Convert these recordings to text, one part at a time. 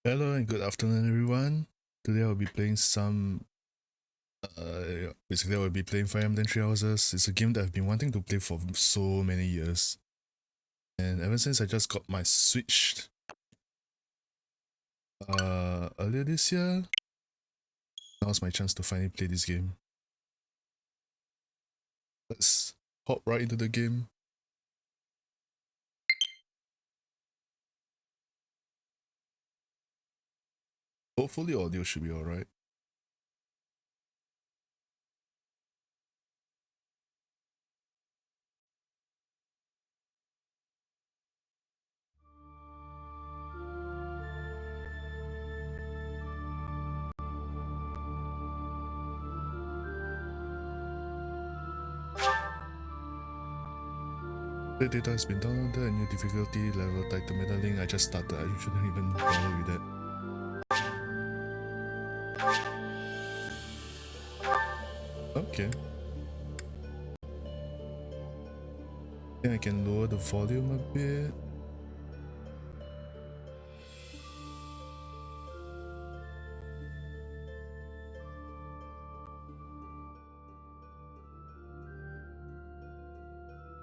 Hello and good afternoon, everyone. Today I'll be playing basically I'll be playing Fire Emblem Three Houses. It's a game that I've been wanting to play for so many years. And ever since I just got my Switch earlier this year, now's my chance to finally play this game. Let's hop right into the game. Hopefully audio should be alright. The data has been downloaded, a new difficulty level title meddling. I just started, I shouldn't even bother with that. Okay. Then I can lower the volume a bit.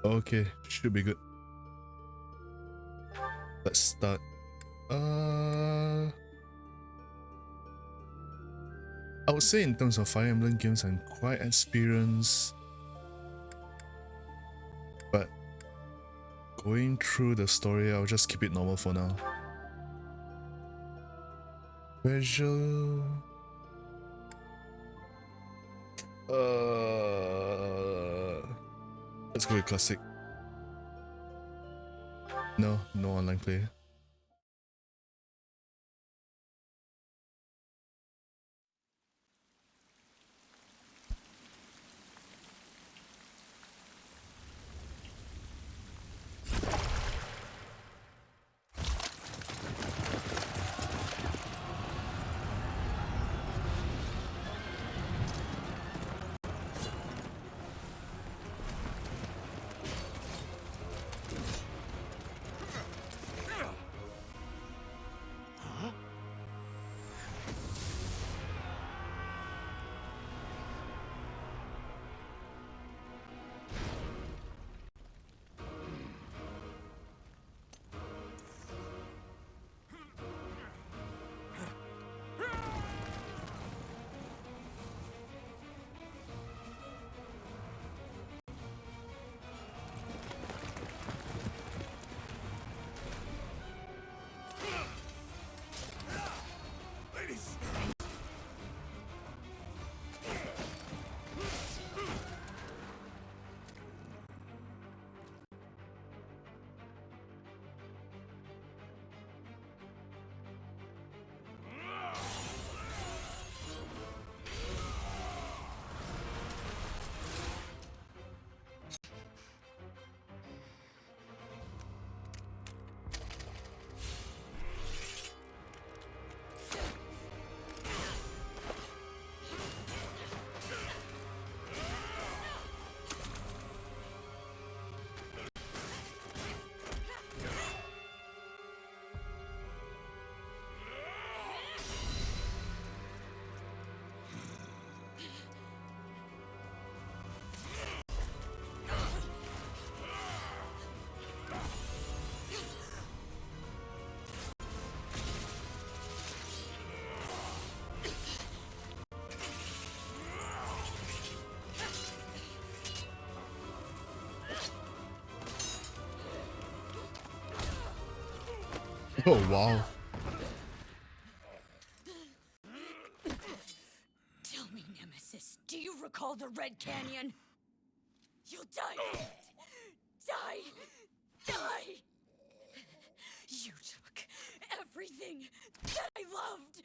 Okay, should be good. Let's start. I would say in terms of Fire Emblem games, I'm quite experienced, but going through the story, I'll just keep it normal for now. Visual... Let's go with classic. No online play. Oh wow. Tell me, Nemesis, do you recall the Red Canyon? You'll die! Die! Die! You took everything that I loved!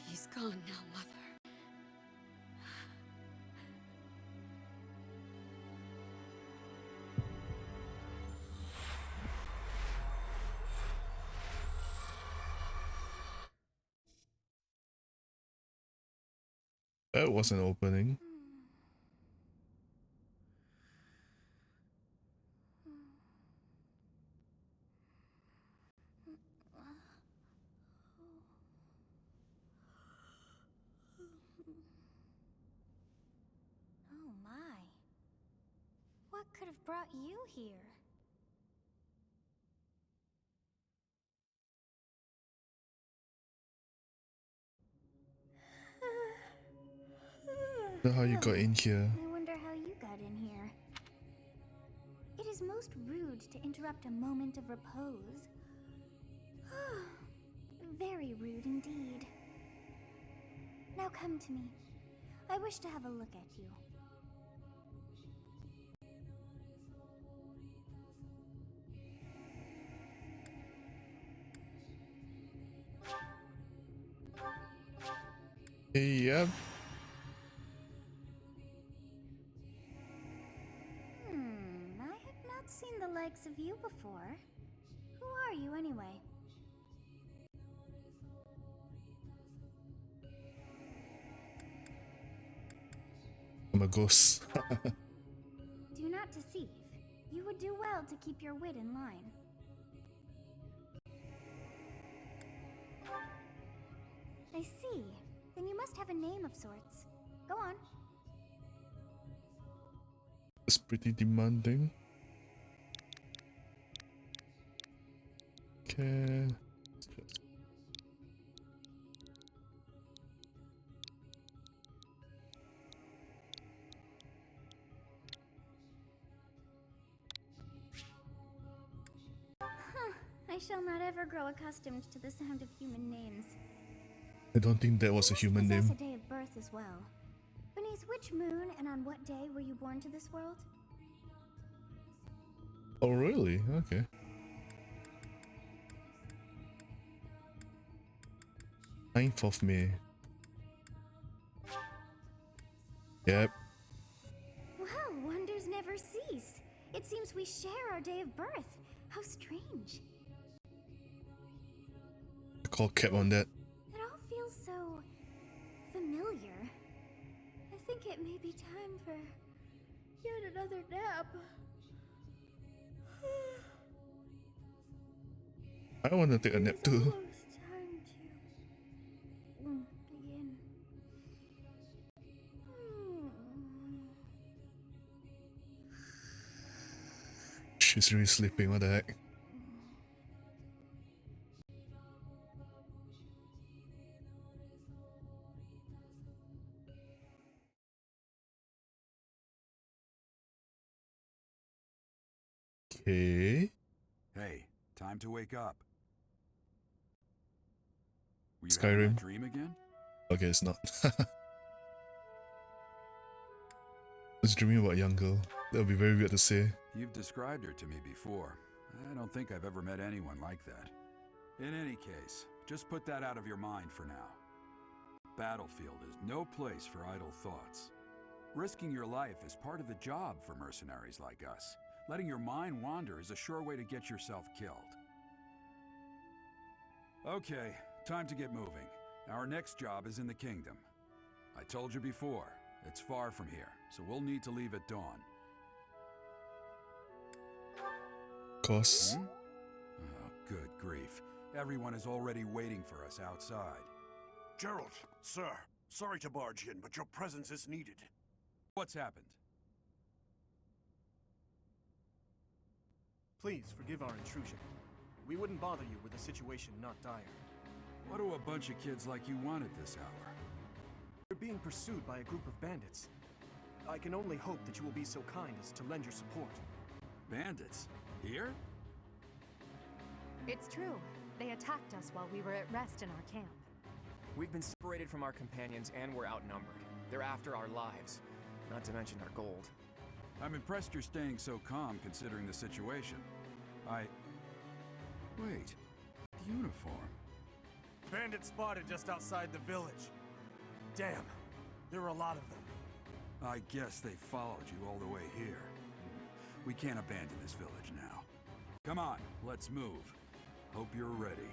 He's gone now, Mother. That was an opening. Oh my. What could have brought you here? Is that how you got in here? I wonder how you got in here. It is most rude to interrupt a moment of repose. Very rude indeed. Now come to me. I wish to have a look at you. Yep. I have not seen the likes of you before. Who are you anyway? I'm a ghost. Do not deceive. You would do well to keep your wit in line. I see. Then you must have a name of sorts. Go on. It's pretty demanding. Okay. I shall not ever grow accustomed to the sound of human names. I don't think that was a You human must possess name. a day of birth as well. Beneath which moon and on what day were you born to this world? Oh, really? Okay. Ninth of May. Yep. Well, wonders never cease. It seems we share our day of birth. How strange. I call cap on that. It all feels so familiar. I think it may be time for yet another nap. I want to take a nap It's too. almost time to begin. She's really sleeping. What the heck? Okay. Hey, time to wake up. Were you having Skyrim. that dream again? Okay, it's not. I was dreaming about a young girl. That would be very weird to say. You've described her to me before. I don't think I've ever met anyone like that. In any case, just put that out of your mind for now. Battlefield is no place for idle thoughts. Risking your life is part of the job for mercenaries like us. Letting your mind wander is a sure way to get yourself killed. Okay, time to get moving. Our next job is in the kingdom. I told you before, it's far from here, so we'll need to leave at dawn. Of course. Oh, good grief. Everyone is already waiting for us outside. Gerald, sir, sorry to barge in, but your presence is needed. What's happened? Please forgive our intrusion. We wouldn't bother you with a situation not dire. What do a bunch of kids like you want at this hour? We're being pursued by a group of bandits. I can only hope that you will be so kind as to lend your support. Bandits? Here? It's true. They attacked us while we were at rest in our camp. We've been separated from our companions and we're outnumbered. They're after our lives, not to mention our gold. I'm impressed you're staying so calm considering the situation. Wait. The uniform. Bandits spotted just outside the village. Damn, there are a lot of them. I guess they followed you all the way here. We can't abandon this village now. Come on, let's move. Hope you're ready.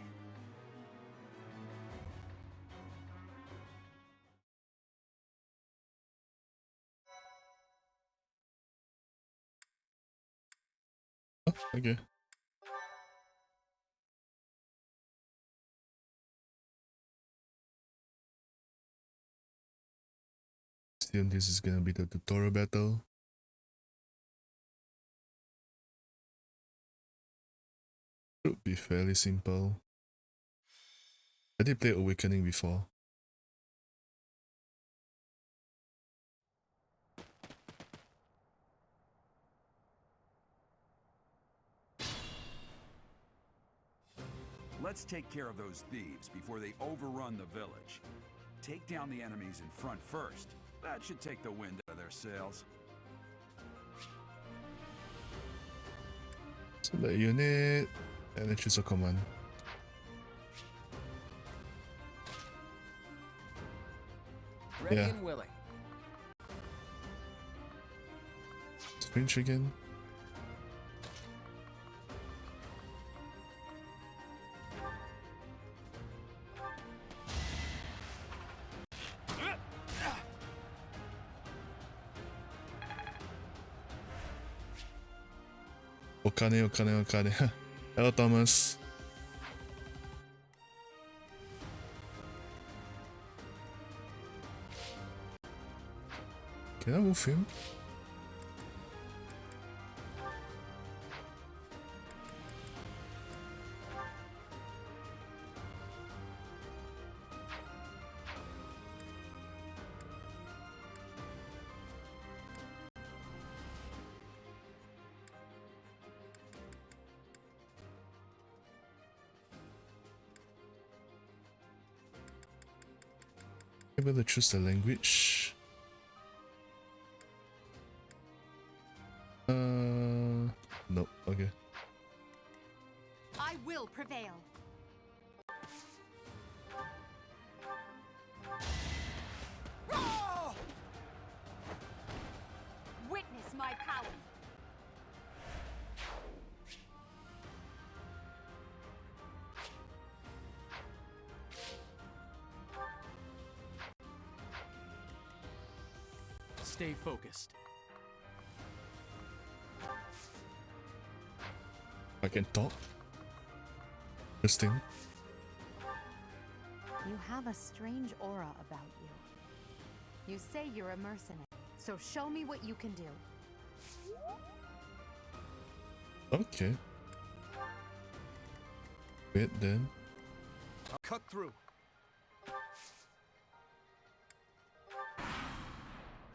Okay. Assume this is gonna be the tutorial battle. Should be fairly simple. I did play Awakening before. Let's take care of those thieves before they overrun the village. Take down the enemies in front first. That should take the wind out of their sails. Select unit and then choose a command. Ready Yeah. and willing. Strange again. Okane, Okane, Okane. Hello, Thomas. Can I move him? Able to choose the language. No, okay. I will prevail. Witness my power. Stay focused. I can talk. Interesting. You have a strange aura about you. You say you're a mercenary, so show me what you can do. Okay. Wait then. I'll cut through.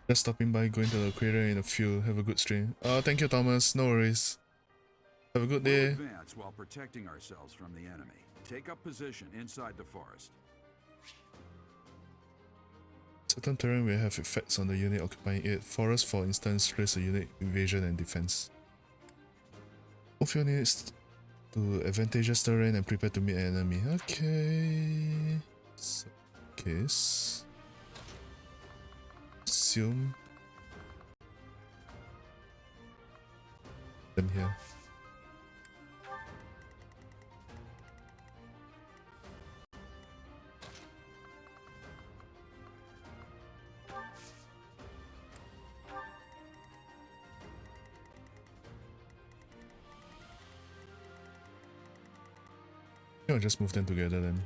Just stopping by, going to the crater in a few. Have a good stream. Thank you, Thomas. No worries. Have a good We'll day. advance while protecting ourselves from the enemy. Take up position inside the forest. Certain terrain will have effects on the unit occupying it. Forest, for instance, raise a unit invasion and defense. Move your units to advantageous terrain and prepare to meet an enemy. Okay. So, case. Assume. Them here. I'll just move them together then.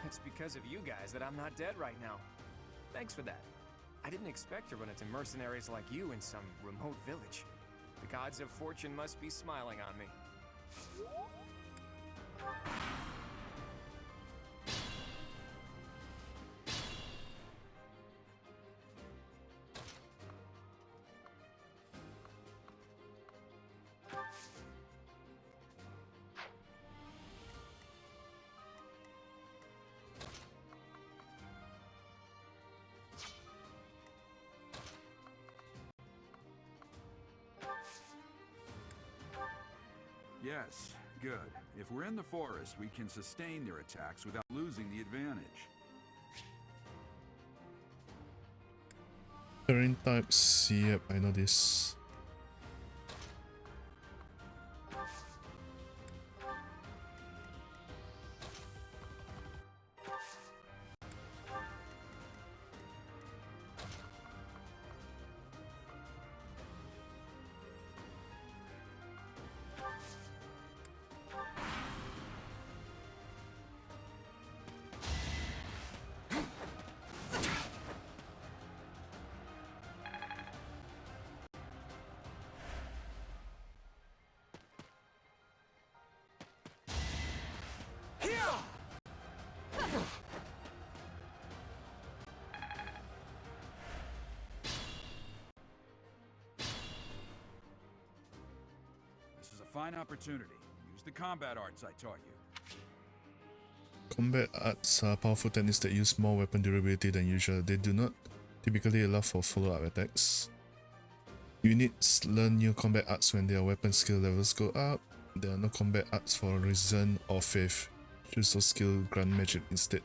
It's because of you guys that I'm not dead right now. Thanks for that. I didn't expect to run into mercenaries like you in some remote village. The gods of fortune must be smiling on me. Yes, good. If we're in the forest, we can sustain their attacks without losing the advantage. Terrain types. Yep, I know this. fine opportunity. Use the combat arts I taught you. Combat arts are powerful techniques that use more weapon durability than usual. They do not typically allow for follow-up attacks. Units learn new combat arts when their weapon skill levels go up. There are no combat arts for reason or faith. Choose those skills grant magic instead.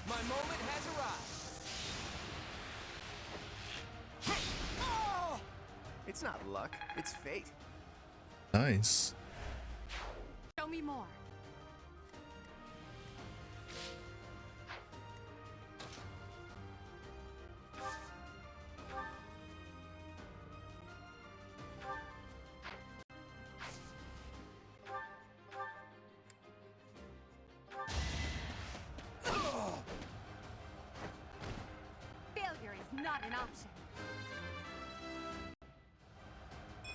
My moment has arrived. Oh! It's not luck, it's fate. Nice. Show me more. Failure is not an option.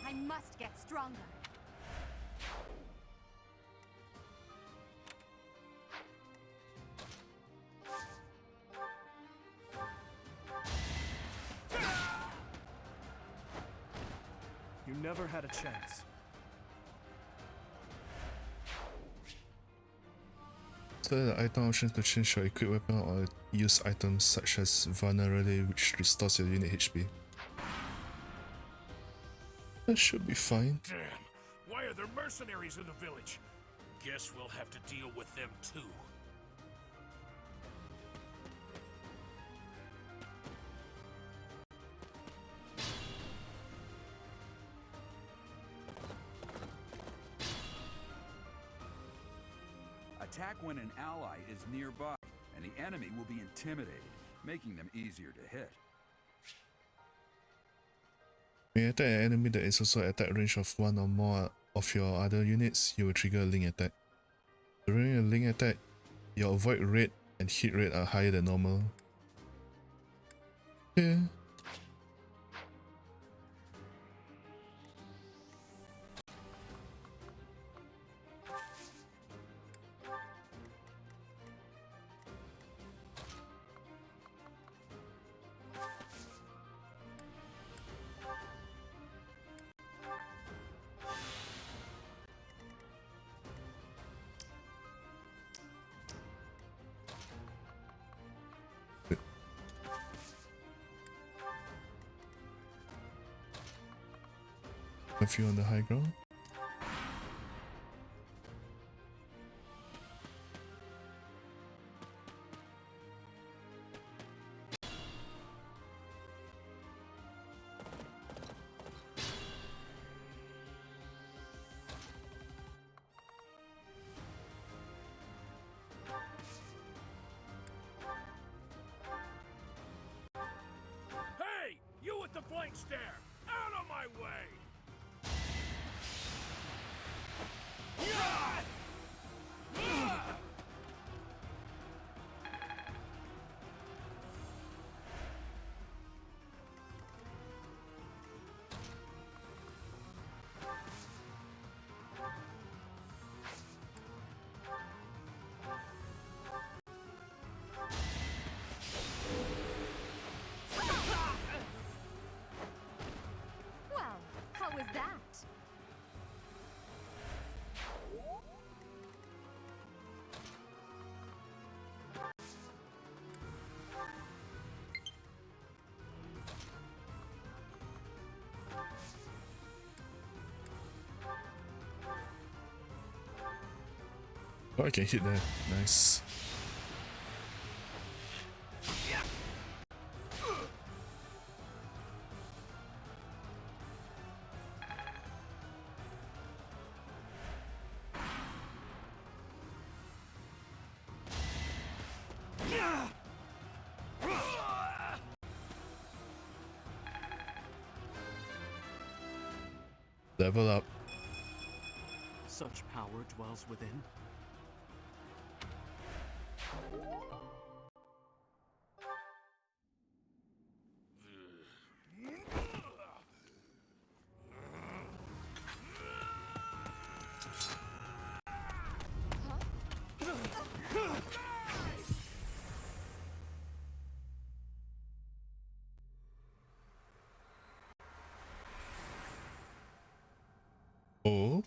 I must get stronger. You never had a chance. Select the item options to change your equipped weapon or use items such as vulnerability, which restores your unit HP. That should be fine. Damn, why are there mercenaries in the village? Guess we'll have to deal with them too. Attack when an ally is nearby, and the enemy will be intimidated, making them easier to hit. When you attack an enemy that is also attack range of one or more of your other units, you will trigger a link attack. During a link attack, your avoid rate and hit rate are higher than normal. Yeah. A few on the high ground. Hey! You with the blank stare! Out of my way! Well, how was that? Oh, I can hit there. Nice. Level up. such power dwells within? Oh,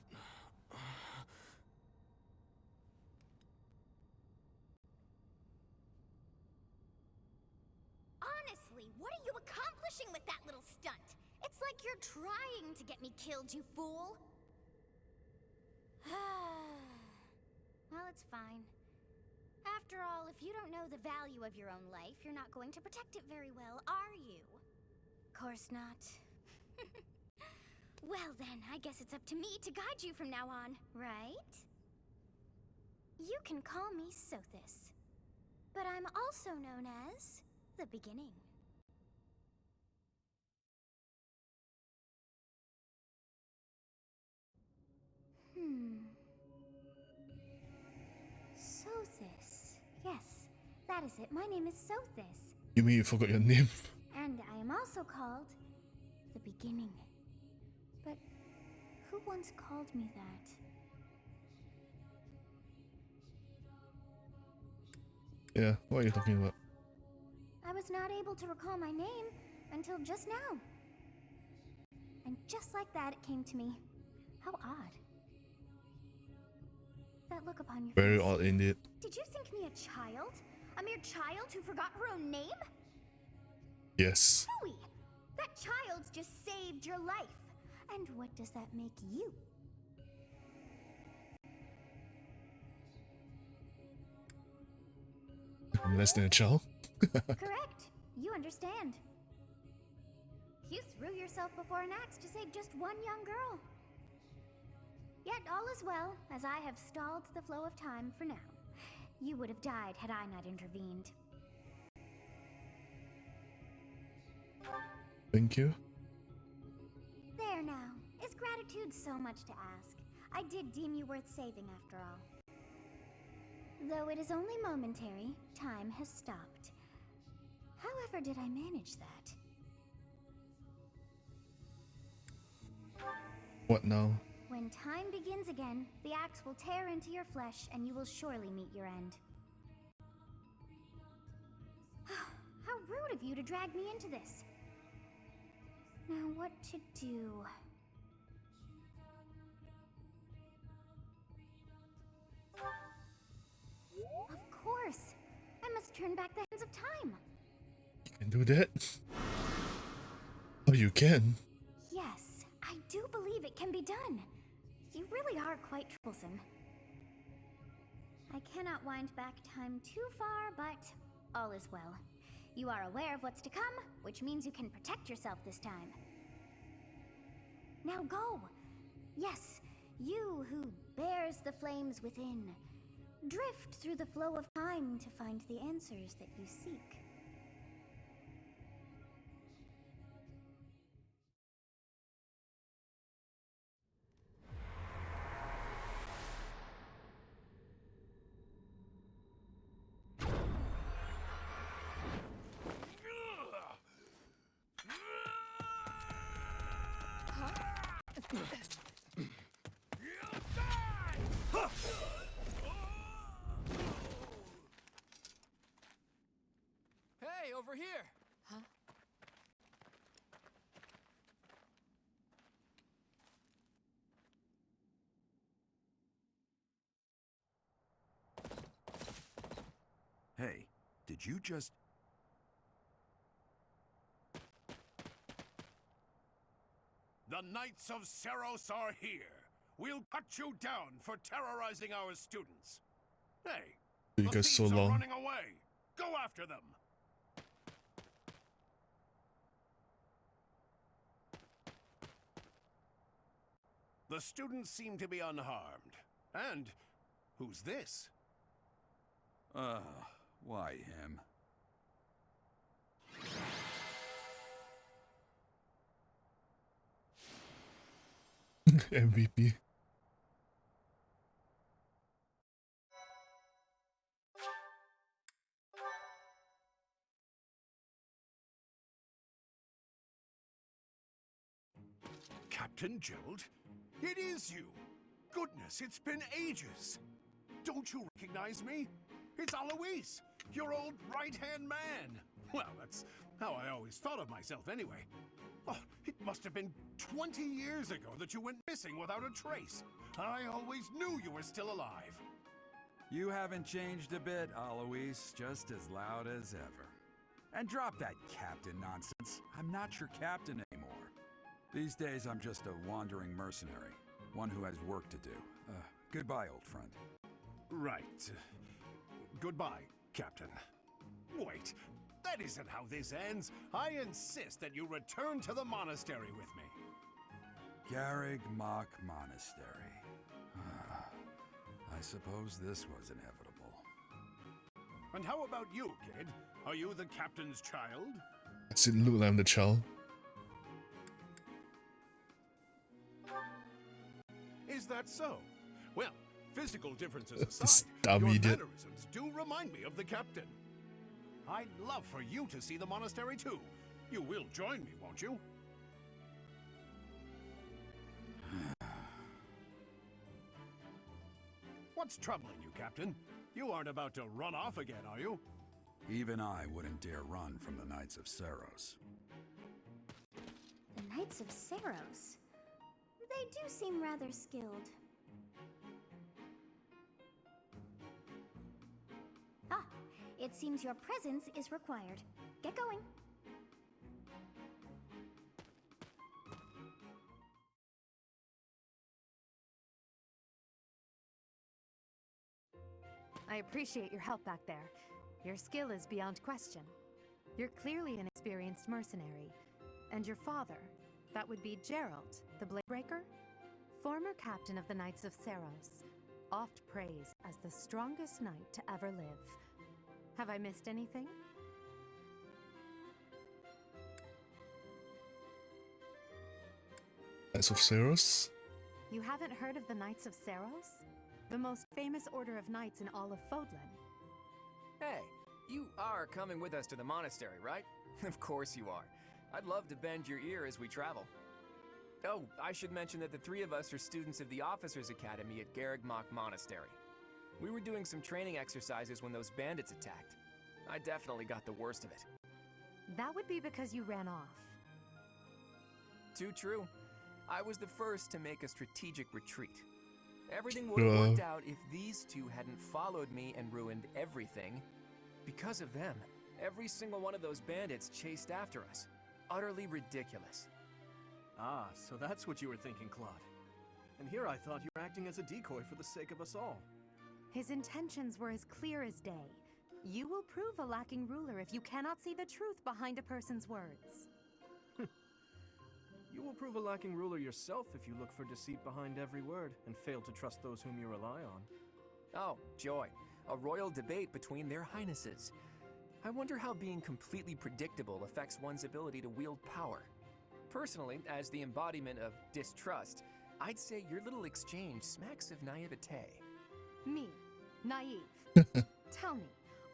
Honestly, what are you accomplishing with that little stunt? It's like you're trying to get me killed, you fool. Well, it's fine. After all, if you don't know the value of your own life, you're not going to protect it very well, are you? Course not. Well then, I guess it's up to me to guide you from now on, right? You can call me Sothis, but I'm also known as the Beginning. Sothis. Yes, that is it. My name is Sothis. you mean you forgot your name? And I am also called the Beginning. But who once called me that? Yeah, what are you talking about? I was not able to recall my name until just now. And just like that, it came to me. How odd. That look upon your Very face. odd indeed. Did you think me a child? A mere child who forgot her own name? Yes. Phooey! That child's just saved your life. And what does that make you? I'm less than a child. Correct. You understand. You threw yourself before an axe to save just one young girl. Yet all is well, as I have stalled the flow of time for now. You would have died had I not intervened. Thank you. There now. Is gratitude so much to ask? I did deem you worth saving after all. Though it is only momentary, time has stopped. However did I manage that? What now? When time begins again, the axe will tear into your flesh and you will surely meet your end. How rude of you to drag me into this. Now what to do? Of course! I must turn back the hands of time! You can do that? Oh, you can? Yes, I do believe it can be done. You really are quite troublesome. I cannot wind back time too far, but all is well. You are aware of what's to come, which means you can protect yourself this time. Now go! Yes, you who bears the flames within. Drift through the flow of time to find the answers that you seek. Hey, over here! Huh? Hey, did you just... The Knights of Seros are here. We'll cut you down for terrorizing our students. Hey, You the guys so thieves are long. running away. Go after them. The students seem to be unharmed. And who's this? Why him? MVP. Captain Gerald? It is you! Goodness, it's been ages! Don't you recognize me? It's Alois, your old right-hand man! Well, that's how I always thought of myself anyway. Oh, it must have been 20 years ago that you went missing without a trace. I always knew you were still alive. You haven't changed a bit, Alois, just as loud as ever. And drop that captain nonsense. I'm not your captain anymore. These days, I'm just a wandering mercenary. One who has work to do. Goodbye, old friend. Right. Goodbye, Captain. Wait, that isn't how this ends. I insist that you return to the monastery with me. Garreg Mach Monastery. I suppose this was inevitable. And how about you, kid? Are you the captain's child? Does it look like I'm the child? Is that so? Well, physical differences This aside, dumb your idiot. mannerisms do remind me of the captain. I'd love for you to see the monastery too. You will join me, won't you? What's troubling you, Captain? You aren't about to run off again, are you? Even I wouldn't dare run from the Knights of Seros. The Knights of Seros. They do seem rather skilled. Ah, it seems your presence is required. Get going. I appreciate your help back there. Your skill is beyond question. You're clearly an experienced mercenary. And your father, that would be Gerald, the Bladebreaker? Former captain of the Knights of Seros, oft praised as the strongest knight to ever live. Have I missed anything? Knights of Seros? You haven't heard of the Knights of Seros? The most famous order of knights in all of Fodlan. Hey, you are coming with us to the monastery, right? Of course you are. I'd love to bend your ear as we travel. Oh, I should mention that the three of us are students of the Officers' Academy at Garreg Mach Monastery. We were doing some training exercises when those bandits attacked. I definitely got the worst of it. That would be because you ran off. Too true. I was the first to make a strategic retreat. Everything would have worked out if these two hadn't followed me and ruined everything. Because of them, every single one of those bandits chased after us. Utterly ridiculous. Ah, so that's what you were thinking, Claude. And here I thought you were acting as a decoy for the sake of us all. His intentions were as clear as day. You will prove a lacking ruler if you cannot see the truth behind a person's words. You will prove a lacking ruler yourself if you look for deceit behind every word and fail to trust those whom you rely on. Oh, joy. A royal debate between their highnesses. I wonder how being completely predictable affects one's ability to wield power. Personally, as the embodiment of distrust, I'd say your little exchange smacks of naivete. Me, naive. Tell me,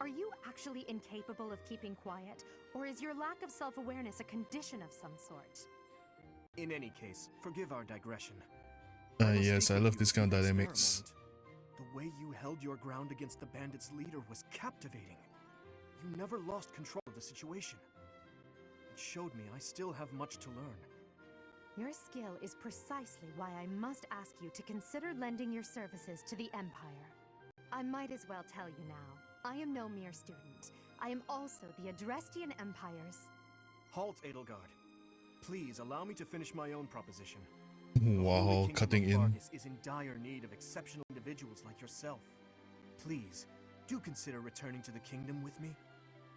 are you actually incapable of keeping quiet, or is your lack of self-awareness a condition of some sort? In any case, forgive our digression. Yes, I love this kind of Spare a dynamics. moment. The way you held your ground against the bandits' leader was captivating. You never lost control of the situation. It showed me I still have much to learn. Your skill is precisely why I must ask you to consider lending your services to the Empire. I might as well tell you now, I am no mere student. I am also the Adrestian Empire's... Halt, Edelgard. Please allow me to finish my own proposition. Wow, cutting in. Vargas is in dire need of exceptional individuals like yourself. Please, do consider returning to the kingdom with me.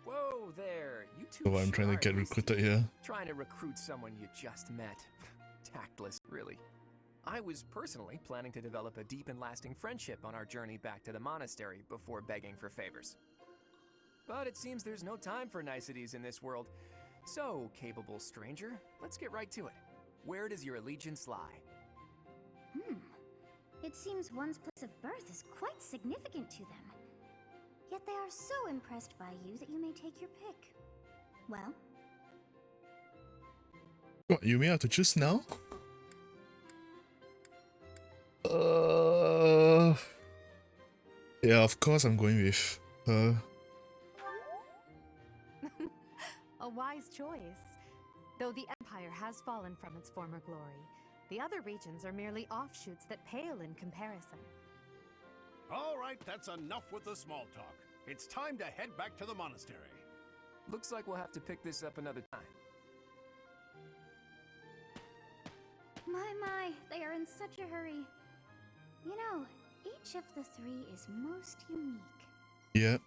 Whoa there, you two So I'm trying to get recruited here. Trying to recruit someone you just met. Tactless, really. I was personally planning to develop a deep and lasting friendship on our journey back to the monastery before begging for favors. But it seems there's no time for niceties in this world. So, capable stranger, let's get right to it. Where does your allegiance lie? It seems one's place of birth is quite significant to them. Yet they are so impressed by you that you may take your pick. Well, What, you may have to choose now? Yeah, of course I'm going with her. A wise choice. Though the Empire has fallen from its former glory, the other regions are merely offshoots that pale in comparison. All right, that's enough with the small talk. It's time to head back to the monastery. Looks like we'll have to pick this up another time. My, they are in such a hurry. You know, each of the three is most unique. Yeah.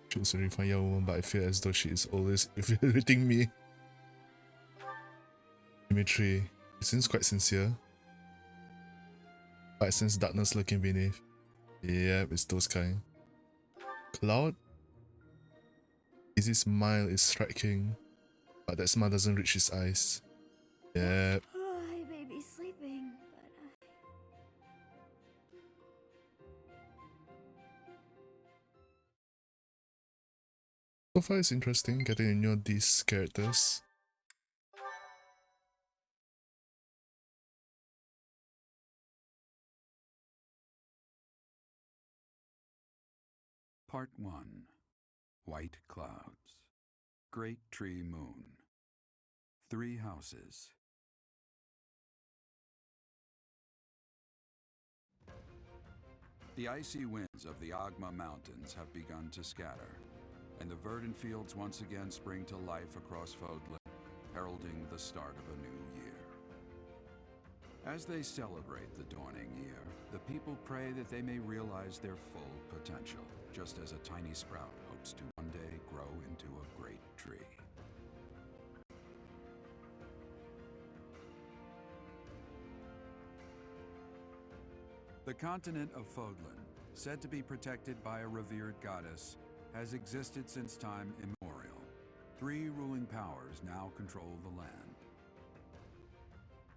She's a refined young woman, but I feel as though she is always evaluating me. Dimitri, he seems quite sincere. But I sense darkness lurking beneath. Yep, it's those kind. Cloud? His smile is striking, but that smile doesn't reach his eyes. Yep. Oh, I may be sleeping, So far it's interesting getting to know these characters. Part 1. White Clouds. Great Tree Moon. 3 houses. The icy winds of the Agma Mountains have begun to scatter, and the verdant fields once again spring to life across Fodlan, heralding the start of a new year. As they celebrate the dawning year, the people pray that they may realize their full potential, just as a tiny sprout hopes to one day grow into a great tree. The continent of Fodlan, said to be protected by a revered goddess, has existed since time immemorial. 3 ruling powers now control the land.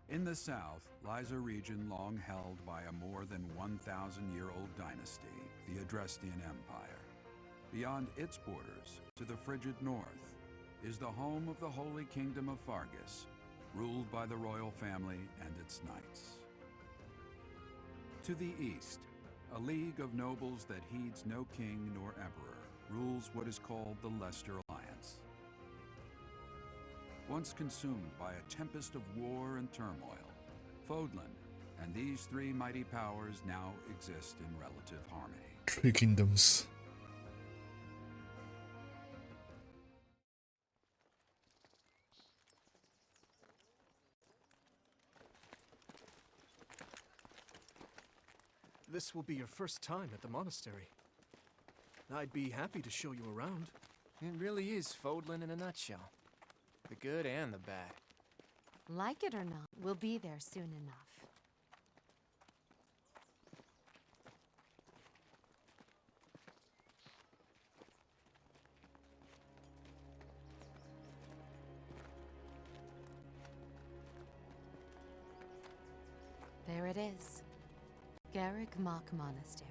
In the south lies a region long held by a more than 1,000-year-old dynasty, the Adrestian Empire. Beyond its borders, to the frigid north, is the home of the Holy Kingdom of Fargus, ruled by the royal family and its knights. To the east, a league of nobles that heeds no king nor emperor rules what is called the Leicester Alliance. Once consumed by a tempest of war and turmoil, Fodlan and these 3 mighty powers now exist in relative harmony. 3 kingdoms. This will be your first time at the monastery. I'd be happy to show you around. It really is Fodlan in a nutshell. The good and the bad. Like it or not, we'll be there soon enough. There it is. Garrick Mock Monastery.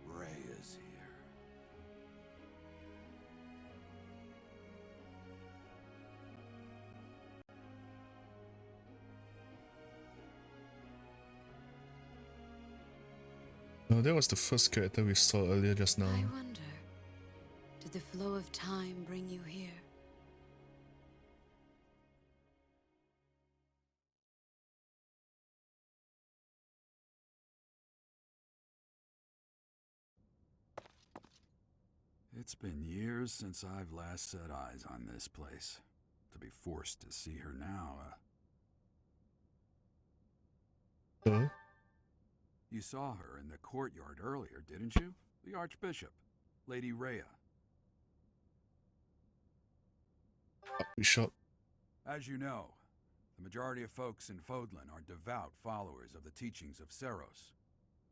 Ray is here. No, that was the first character we saw earlier just now. I wonder, did the flow of time bring you here? It's been years since I've last set eyes on this place. To be forced to see her now, Huh? You saw her in the courtyard earlier, didn't you? The Archbishop, Lady Rhea. Bishop. As you know, the majority of folks in Fodlan are devout followers of the teachings of Seros.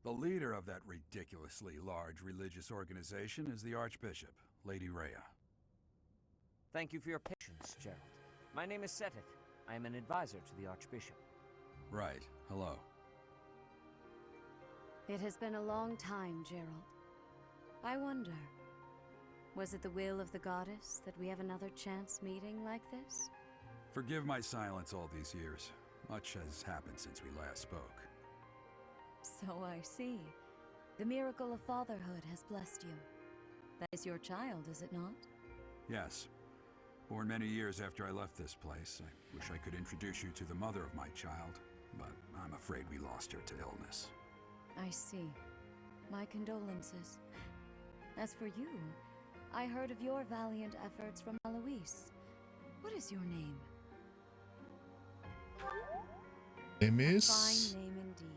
The leader of that ridiculously large religious organization is the Archbishop, Lady Rhea. Thank you for your patience, Gerald. My name is Seteth. I am an advisor to the Archbishop. Right. Hello. It has been a long time, Gerald. I wonder, was it the will of the goddess that we have another chance meeting like this? Forgive my silence all these years. Much has happened since we last spoke. So I see. The miracle of fatherhood has blessed you. That is your child, is it not? Yes. Born many years after I left this place, I wish I could introduce you to the mother of my child, but I'm afraid we lost her to illness. I see. My condolences. As for you, I heard of your valiant efforts from Alois. What is your name? Name is? Fine name indeed.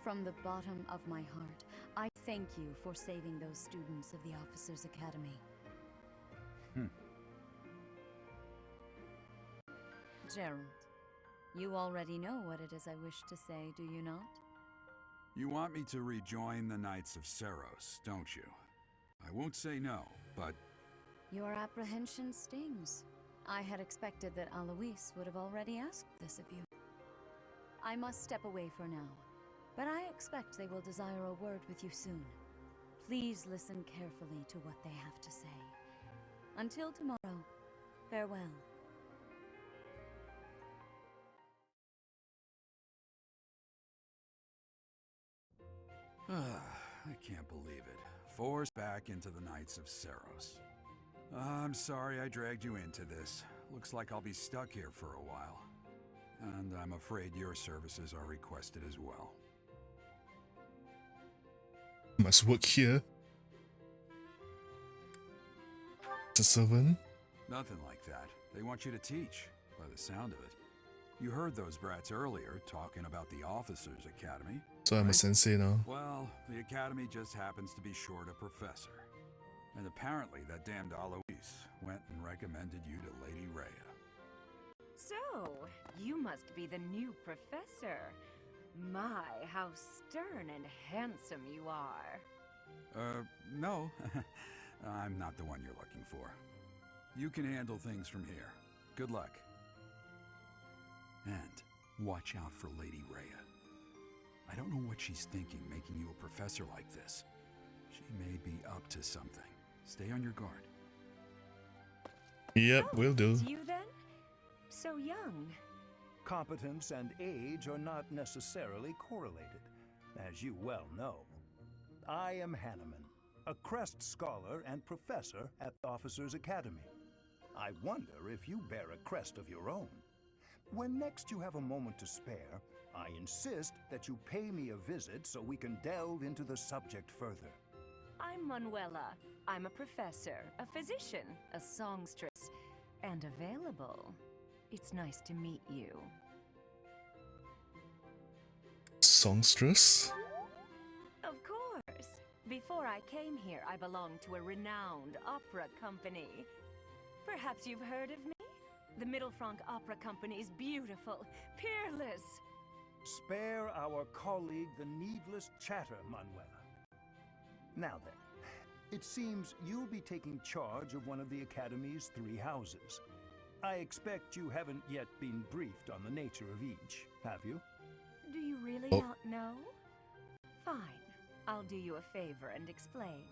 From the bottom of my heart, I thank you for saving those students of the Officers' Academy. Gerald, you already know what it is I wish to say, do you not? You want me to rejoin the Knights of Seros, don't you? I won't say no, but... Your apprehension stings. I had expected that Alois would have already asked this of you. I must step away for now, but I expect they will desire a word with you soon. Please listen carefully to what they have to say. Until tomorrow, farewell. I can't believe it. Forced back into the Knights of Seros. I'm sorry I dragged you into this. Looks like I'll be stuck here for a while. And I'm afraid your services are requested as well. Must work here. The servant? Nothing like that. They want you to teach, by the sound of it. You heard those brats earlier talking about the Officers' Academy. So I'm a sensei now. Well, the Academy just happens to be short a professor. And apparently that damned Alois went and recommended you to Lady Rhea. So, you must be the new professor. My, how stern and handsome you are. No. I'm not the one you're looking for. You can handle things from here. Good luck. And watch out for Lady Rhea. I don't know what she's thinking making you a professor like this. She may be up to something. Stay on your guard. Yep, will do. It's you then? So young. Competence and age are not necessarily correlated, as you well know. I am Hanneman, a Crest Scholar and Professor at the Officers' Academy. I wonder if you bear a crest of your own. When next you have a moment to spare, I insist that you pay me a visit so we can delve into the subject further. I'm Manuela. I'm a professor, a physician, a songstress, and available. It's nice to meet you. Songstress? Of course. Before I came here, I belonged to a renowned opera company. Perhaps you've heard of me? The Middlefranc Opera Company is beautiful, peerless. Spare our colleague the needless chatter, Manuela. Now then, it seems you'll be taking charge of one of the Academy's 3 houses. I expect you haven't yet been briefed on the nature of each, have you? Do you really not know? Fine. I'll do you a favor and explain.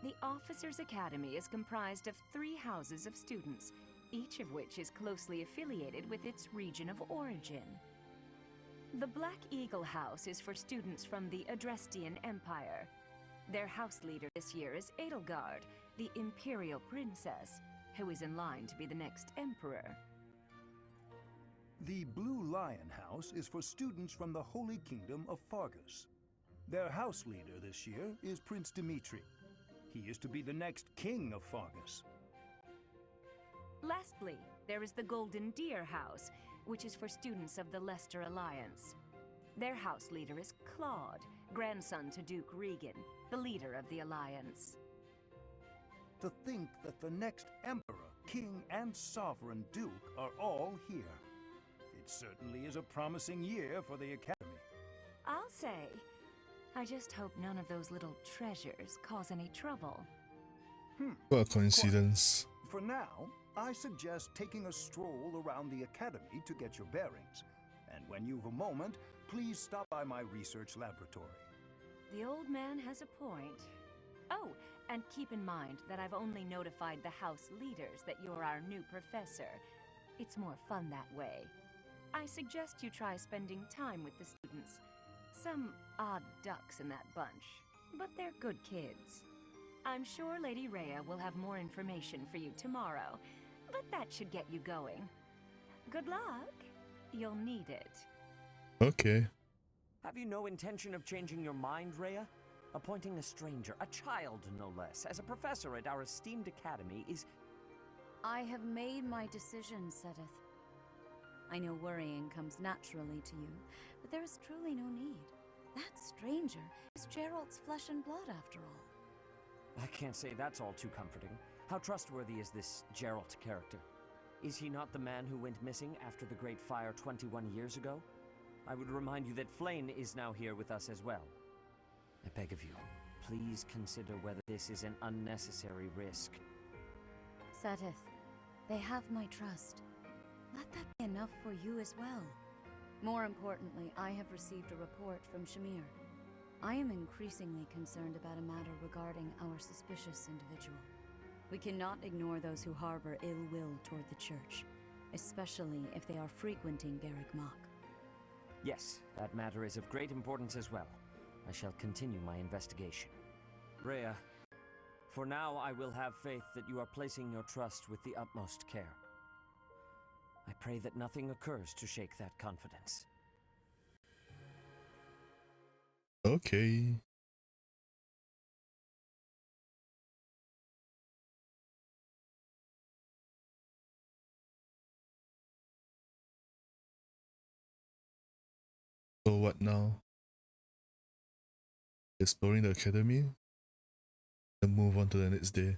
The Officers' Academy is comprised of 3 houses of students, each of which is closely affiliated with its region of origin. The Black Eagle House is for students from the Adrestian Empire. Their house leader this year is Edelgard, the Imperial Princess, who is in line to be the next Emperor. The Blue Lion House is for students from the Holy Kingdom of Fargus. Their house leader this year is Prince Dimitri. He is to be the next king of Fargus. Lastly, there is the Golden Deer House. which is for students of the Leicester Alliance. Their house leader is Claude, grandson to Duke Regan, the leader of the Alliance. To think that the next Emperor, King, and Sovereign Duke are all here. It certainly is a promising year for the Academy. I'll say. I just hope none of those little treasures cause any trouble. What a coincidence. For now, I suggest taking a stroll around the Academy to get your bearings. And when you've a moment, please stop by my research laboratory. The old man has a point. Oh, and keep in mind that I've only notified the house leaders that you're our new professor. It's more fun that way. I suggest you try spending time with the students. Some odd ducks in that bunch, but they're good kids. I'm sure Lady Rhea will have more information for you tomorrow, but that should get you going. Good luck. You'll need it. Okay. Have you no intention of changing your mind, Rhea? Appointing a stranger, a child no less, as a professor at our esteemed academy is... I have made my decision, Sedith. I know worrying comes naturally to you, but there is truly no need. That stranger is Gerald's flesh and blood, after all. I can't say that's all too comforting. How trustworthy is this Gerald character? Is he not the man who went missing after the Great Fire 21 years ago? I would remind you that Flayn is now here with us as well. I beg of you, please consider whether this is an unnecessary risk. Sedith, they have my trust. Let that be enough for you as well. More importantly, I have received a report from Shamir. I am increasingly concerned about a matter regarding our suspicious individual. We cannot ignore those who harbor ill will toward the Church, especially if they are frequenting Garrick Mach. Yes, that matter is of great importance as well. I shall continue my investigation. Rhea, for now I will have faith that you are placing your trust with the utmost care. I pray that nothing occurs to shake that confidence. Okay. So what now? Exploring the academy? Then move on to the next day.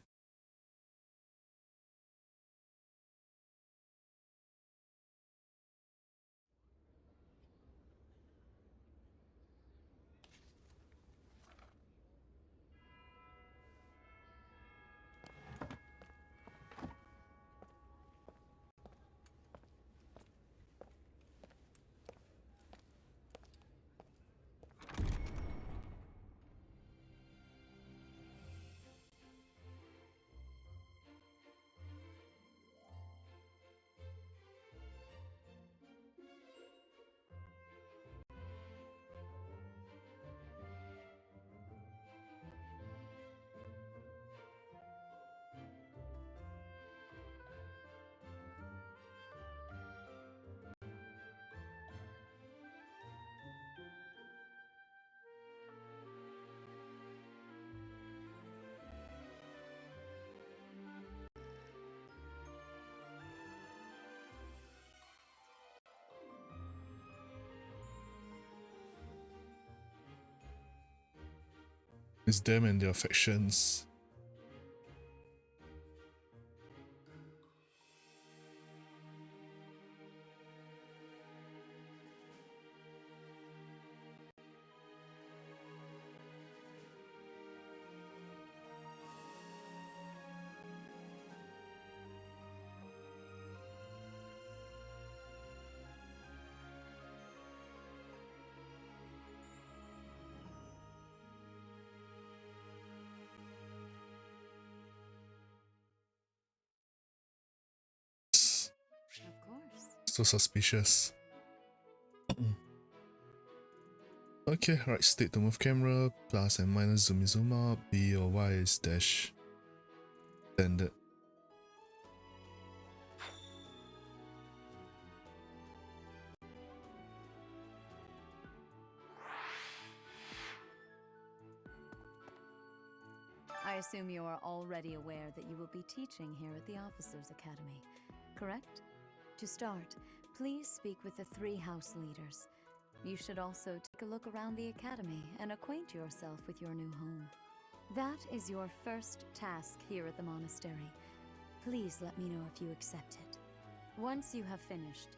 It's them and their affections. Of course. So suspicious. Okay, right stick to move camera, plus and minus zoom out, B or Y is dash. Standard. I assume you are already aware that you will be teaching here at the Officers' Academy, correct? To start, Please speak with the 3 house leaders. You should also take a look around the academy and acquaint yourself with your new home. That is your first task here at the monastery. Please let me know if you accept it. Once you have finished,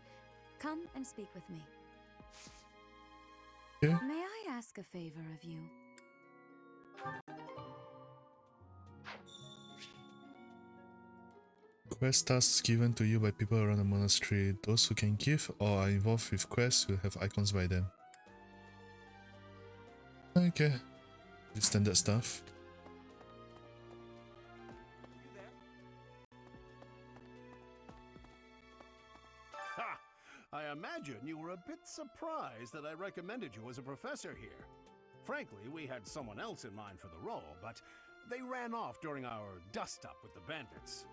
come and speak with me. Okay. May I ask a favor of you? Quest tasks given to you by people around the monastery. Those who can give or are involved with quests will have icons by them. Okay. The standard stuff. Ha! I imagine you were a bit surprised that I recommended you as a professor here. Frankly, we had someone else in mind for the role, but they ran off during our dust-up with the bandits.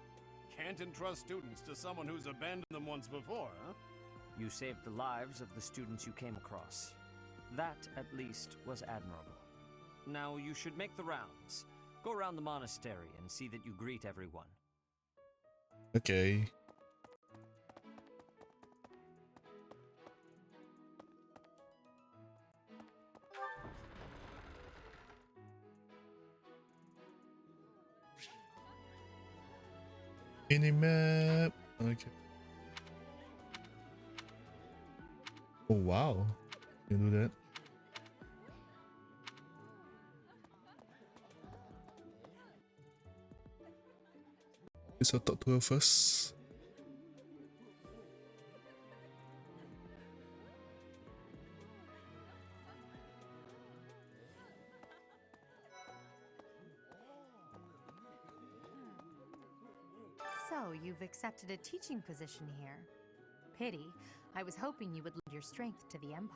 Can't entrust students to someone who's abandoned them once before, huh? You saved the lives of the students you came across. That, at least, was admirable. Now you should make the rounds. Go around the monastery and see that you greet everyone. Okay. Minimap. Okay. Oh wow. You do that. So talk to her first. So, you've accepted a teaching position here. Pity. I was hoping you would lend your strength to the Empire.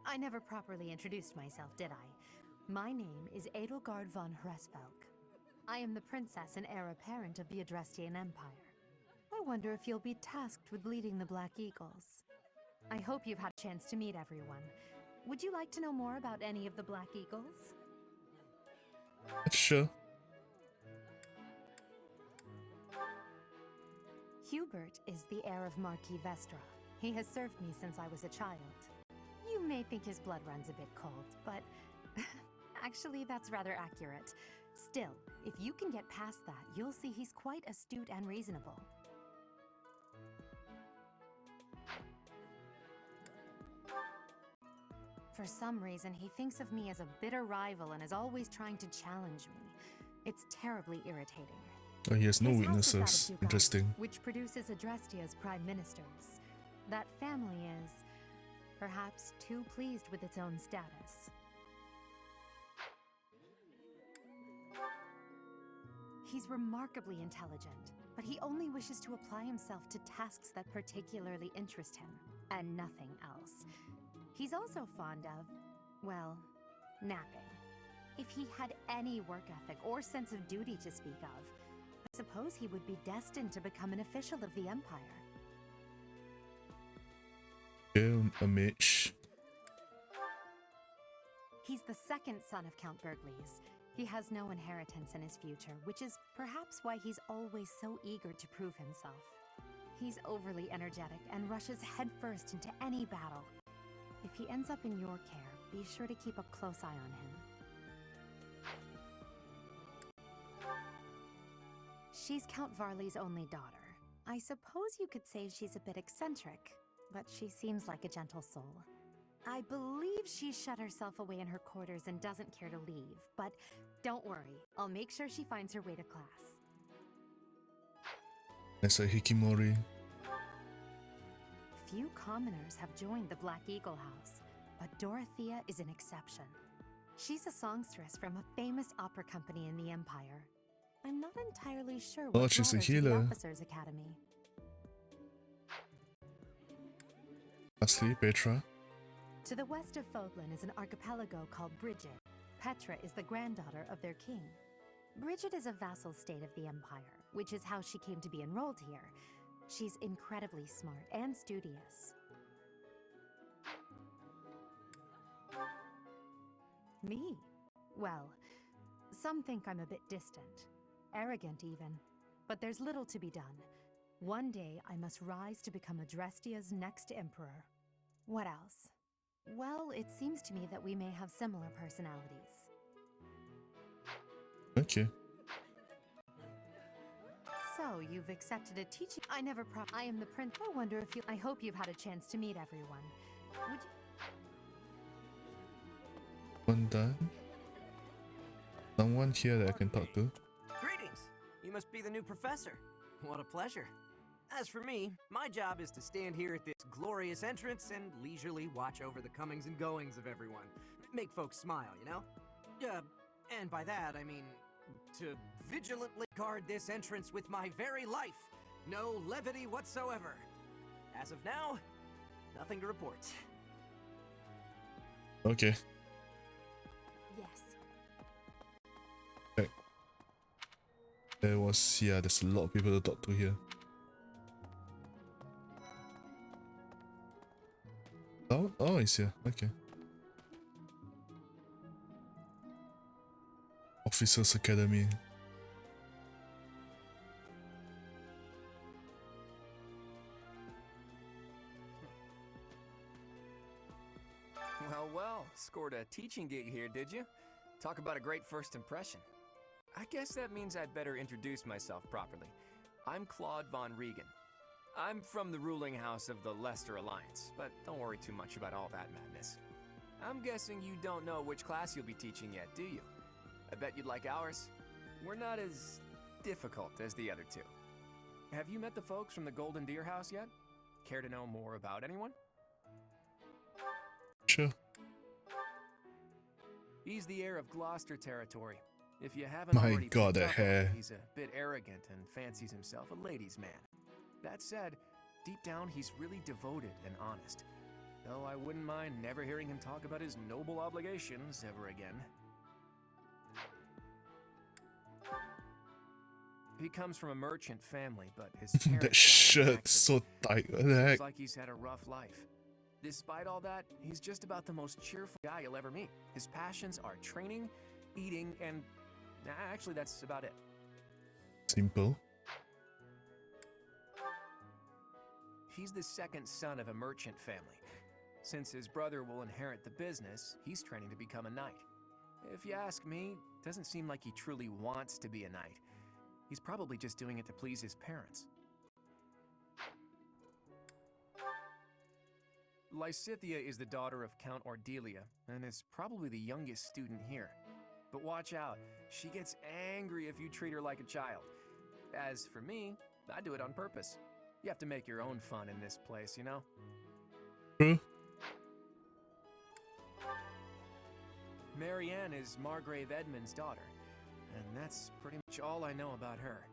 I never properly introduced myself, did I? My name is Edelgard von Hresvelk. I am the princess and heir apparent of the Adrestian Empire. I wonder if you'll be tasked with leading the Black Eagles. I hope you've had a chance to meet everyone. Would you like to know more about any of the Black Eagles? Sure. Hubert is the heir of Marquis Vestra. He has served me since I was a child. You may think his blood runs a bit cold, but actually that's rather accurate. Still, if you can get past that, you'll see he's quite astute and reasonable. For some reason, he thinks of me as a bitter rival and is always trying to challenge me. It's terribly irritating. Oh, he has no His house is that of weaknesses. Ducat, Interesting. which produces Adrestia's prime ministers. That family is, perhaps, too pleased with its own status. He's remarkably intelligent, but he only wishes to apply himself to tasks that particularly interest him, and nothing else. He's also fond of, well, napping. If he had any work ethic or sense of duty to speak of, I suppose he would be destined to become an official of the Empire. Yeah, a mage. He's the second son of Count Bergles. He has no inheritance in his future, which is perhaps why he's always so eager to prove himself. He's overly energetic and rushes headfirst into any battle. If he ends up in your care, be sure to keep a close eye on him. She's Count Varley's only daughter. I suppose you could say she's a bit eccentric, but she seems like a gentle soul. I believe she shut herself away in her quarters and doesn't care to leave, but don't worry, I'll make sure she finds her way to class. That's a Hikimori. Few commoners have joined the Black Eagle House, but Dorothea is an exception. She's a songstress from a famous opera company in the Empire. I'm not entirely sure what she's brought a her to the healer. Officers' Academy. Lastly, Petra. To the west of Fodlan is an archipelago called Bridget. Petra is the granddaughter of their king. Bridget is a vassal state of the Empire, which is how she came to be enrolled here. She's incredibly smart and studious. Me? Well, some think I'm a bit distant. Arrogant even. But there's little to be done. One day, I must rise to become Adrestia's next emperor. What else? Well, it seems to me that we may have similar personalities. Okay. So, you've accepted a teaching. I am the prince. I wonder if you. I hope you've had a chance to meet everyone. Would you. One done. Someone here that I can talk to. Greetings! You must be the new professor. What a pleasure. As for me, my job is to stand here at this glorious entrance and leisurely watch over the comings and goings of everyone. Make folks smile, you know? And by that, I mean to vigilantly guard this entrance with my very life. No levity whatsoever. As of now, nothing to report. Okay. Yes. Okay. There's a lot of people to talk to here. Oh, he's here. Okay. Officers Academy. Well, scored a teaching gig here, did you? Talk about a great first impression. I guess that means I'd better introduce myself properly. I'm Claude von Regan. I'm from the ruling house of the Leicester Alliance, but don't worry too much about all that madness. I'm guessing you don't know which class you'll be teaching yet, do you? I bet you'd like ours. We're not as difficult as the other two. Have you met the folks from the Golden Deer House yet? Care to know more about anyone? Sure. He's the heir of Gloucester territory. If you haven't My already God, picked that up on it, hair. he's a bit arrogant and fancies himself a ladies' man. That said, deep down he's really devoted and honest. Though I wouldn't mind never hearing him talk about his noble obligations ever again. He comes from a merchant family, but his parents That shirt's so tight. What the heck? Looks like he's had a rough life. Despite all that, he's just about the most cheerful guy you'll ever meet. His passions are training, eating, and actually that's about it. Simple. He's the second son of a merchant family. Since his brother will inherit the business, he's training to become a knight. If you ask me, it doesn't seem like he truly wants to be a knight. He's probably just doing it to please his parents. Lysithea is the daughter of Count Ordelia, and is probably the youngest student here. But watch out, she gets angry if you treat her like a child. As for me, I do it on purpose. You have to make your own fun in this place, you know? True. Marianne is Margrave Edmund's daughter, and that's pretty much all I know about her.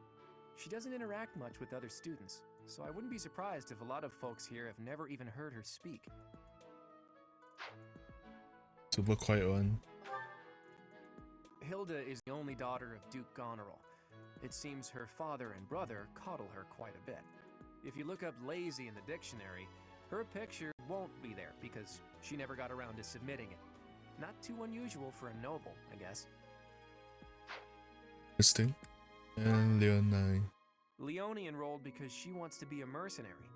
She doesn't interact much with other students, so I wouldn't be surprised if a lot of folks here have never even heard her speak. Super quiet one. Hilda is the only daughter of Duke Goneril. It seems her father and brother coddle her quite a bit. If you look up lazy in the dictionary, her picture won't be there because she never got around to submitting it. Not too unusual for a noble, I guess. Interesting. And Leonine. Leone enrolled because she wants to be a mercenary.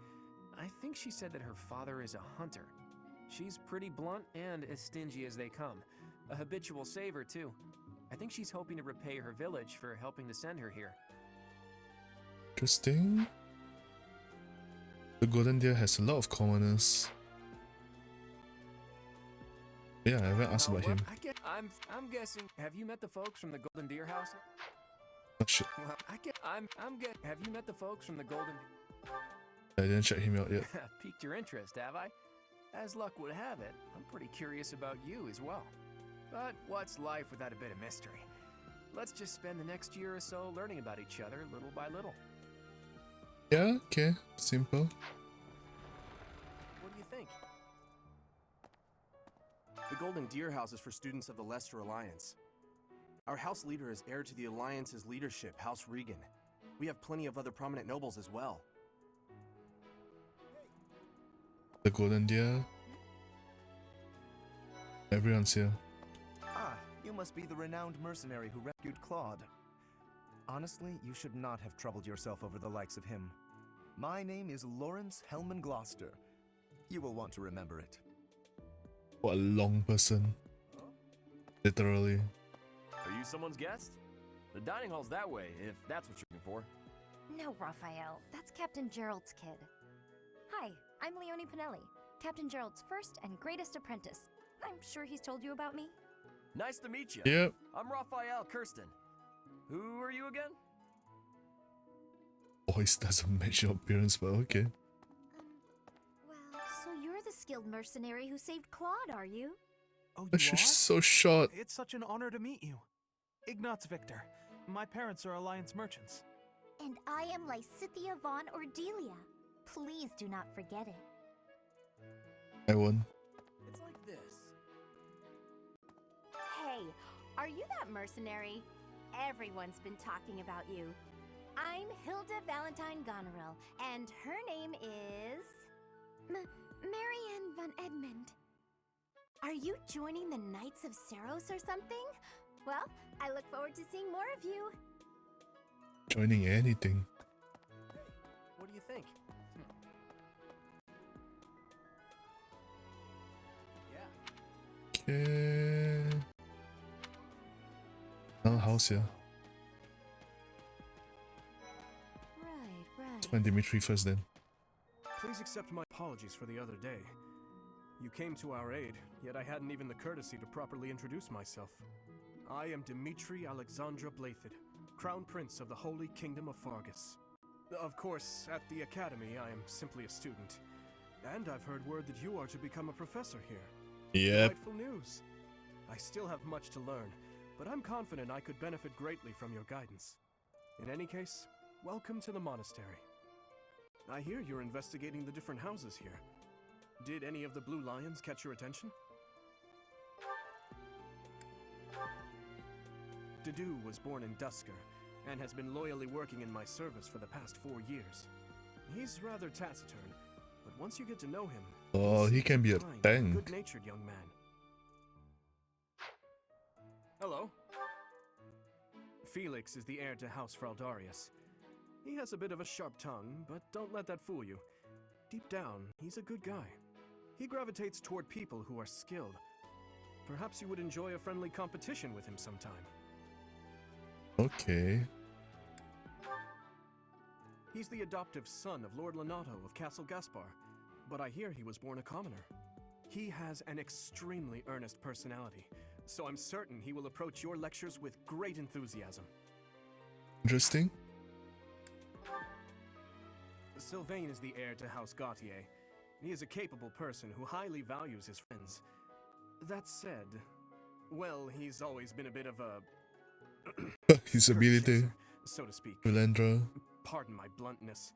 I think she said that her father is a hunter. She's pretty blunt and as stingy as they come. A habitual saver, too. I think she's hoping to repay her village for helping to send her here. Interesting. The Golden Deer has a lot of commoners. Yeah, I haven't asked about him. I'm guessing. Have you met the folks from the Golden Deer House? Oh shit. Well, have you met the folks from the Golden? I didn't check him out yet. Piqued your interest, have I? As luck would have it, I'm pretty curious about you as well. But what's life without a bit of mystery? Let's just spend the next year or so learning about each other little by little. Yeah, okay. Simple. What do you think? The Golden Deer House is for students of the Leicester Alliance. Our house leader is heir to the Alliance's leadership, House Regan. We have plenty of other prominent nobles as well. The Golden Deer. Everyone's here. Ah, you must be the renowned mercenary who rescued Claude. Honestly, you should not have troubled yourself over the likes of him. My name is Lawrence Hellman Gloucester. You will want to remember it. What a long person. Literally. Are you someone's guest? The dining hall's that way, if that's what you're looking for. No, Raphael. That's Captain Gerald's kid. Hi, I'm Leonie Pinelli, Captain Gerald's first and greatest apprentice. I'm sure he's told you about me. Nice to meet you. Yep. I'm Raphael Kirsten. Who are you again? Voice doesn't match your appearance, but okay. Well, so you're the skilled mercenary who saved Claude, are you? Oh, But she's so short. It's such an honor to meet you. Ignatz Victor. My parents are Alliance merchants. And I am Lysithia von Ordelia. Please do not forget it. I won. It's like this. Hey, are you that mercenary? Everyone's been talking about you. I'm Hilda Valentine Goneril, and her name is... Marianne von Edmund. Are you joining the Knights of Seros or something? Well, I look forward to seeing more of you. Joining anything. What do you think? Yeah. Okay. Now house here. Right. Find Dimitri first then. Please accept my apologies for the other day. You came to our aid, yet I hadn't even the courtesy to properly introduce myself. I am Dimitri Alexandra Blathid, Crown Prince of the Holy Kingdom of Fargus. Of course, at the Academy, I am simply a student. And I've heard word that you are to become a professor here. Yep. Delightful news. I still have much to learn, but I'm confident I could benefit greatly from your guidance. In any case, welcome to the monastery. I hear you're investigating the different houses here. Did any of the Blue Lions catch your attention? Dedu was born in Dusker, and has been loyally working in my service for the past 4 years. He's rather taciturn, but once you get to know him... Oh, he can be a tank. Good-natured young man. Hello. Felix is the heir to House Fraldarius. He has a bit of a sharp tongue, but don't let that fool you. Deep down, he's a good guy. He gravitates toward people who are skilled. Perhaps you would enjoy a friendly competition with him sometime. Okay. He's the adoptive son of Lord Lenato of Castle Gaspar, but I hear he was born a commoner. He has an extremely earnest personality, so I'm certain he will approach your lectures with great enthusiasm. Interesting. Sylvain is the heir to House Gautier. He is a capable person who highly values his friends. That said, well, he's always been a bit of a... His ability. So to speak. Vilendra. Pardon my bluntness.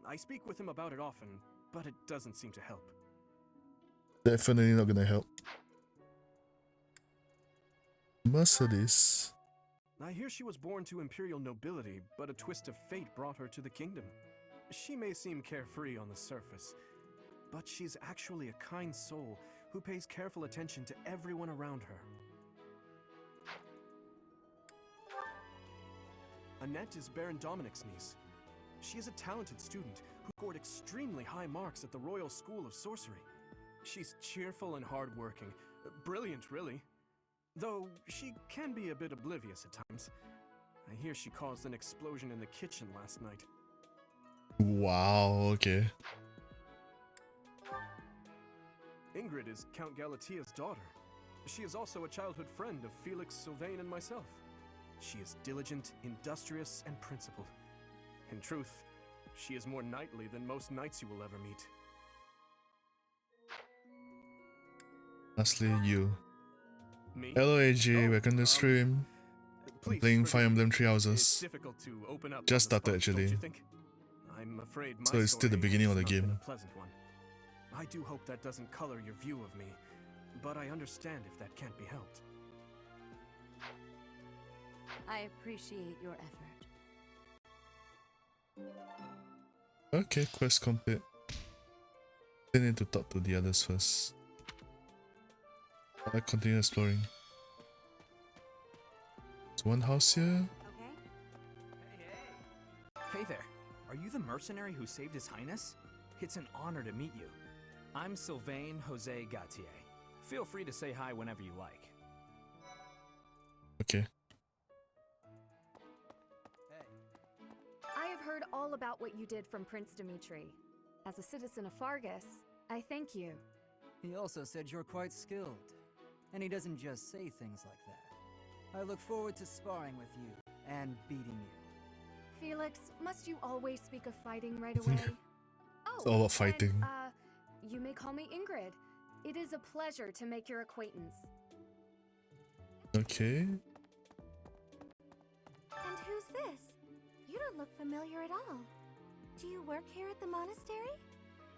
I speak with him about it often, but it doesn't seem to help. Definitely not gonna help. Mercedes. I hear she was born to imperial nobility, but a twist of fate brought her to the kingdom. She may seem carefree on the surface, but she's actually a kind soul who pays careful attention to everyone around her. Annette is Baron Dominic's niece. She is a talented student who scored extremely high marks at the Royal School of Sorcery. She's cheerful and hardworking. Brilliant, really. Though she can be a bit oblivious at times. I hear she caused an explosion in the kitchen last night. Wow, okay. Ingrid is Count Galatia's daughter. She is also a childhood friend of Felix, Sylvain, and myself. She is diligent, industrious, and principled. In truth, she is more knightly than most knights you will ever meet. Lastly, you. Me? Hello AJ, welcome to the stream. I'm playing Fire Emblem Three Houses. Difficult to open up Just on the started spot, don't actually. you think? I'm afraid my So it's still the story beginning of has the not been game. a pleasant one. I do hope that doesn't color your view of me, but I understand if that can't be helped. I appreciate your effort. Okay, quest complete. I need to talk to the others first. I continue exploring. There's one house here. Hey there. Are you the mercenary who saved His Highness? It's an honor to meet you. I'm Sylvain Jose Gautier. Feel free to say hi whenever you like. Okay. I have heard all about what you did from Prince Dimitri. As a citizen of Fargus, I thank you. He also said you're quite skilled. And he doesn't just say things like that. I look forward to sparring with you and beating you. Felix, must you always speak of fighting right away? It's all about fighting. And, you may call me Ingrid. It is a pleasure to make your acquaintance. Okay. And who's this? You don't look familiar at all. Do you work here at the monastery?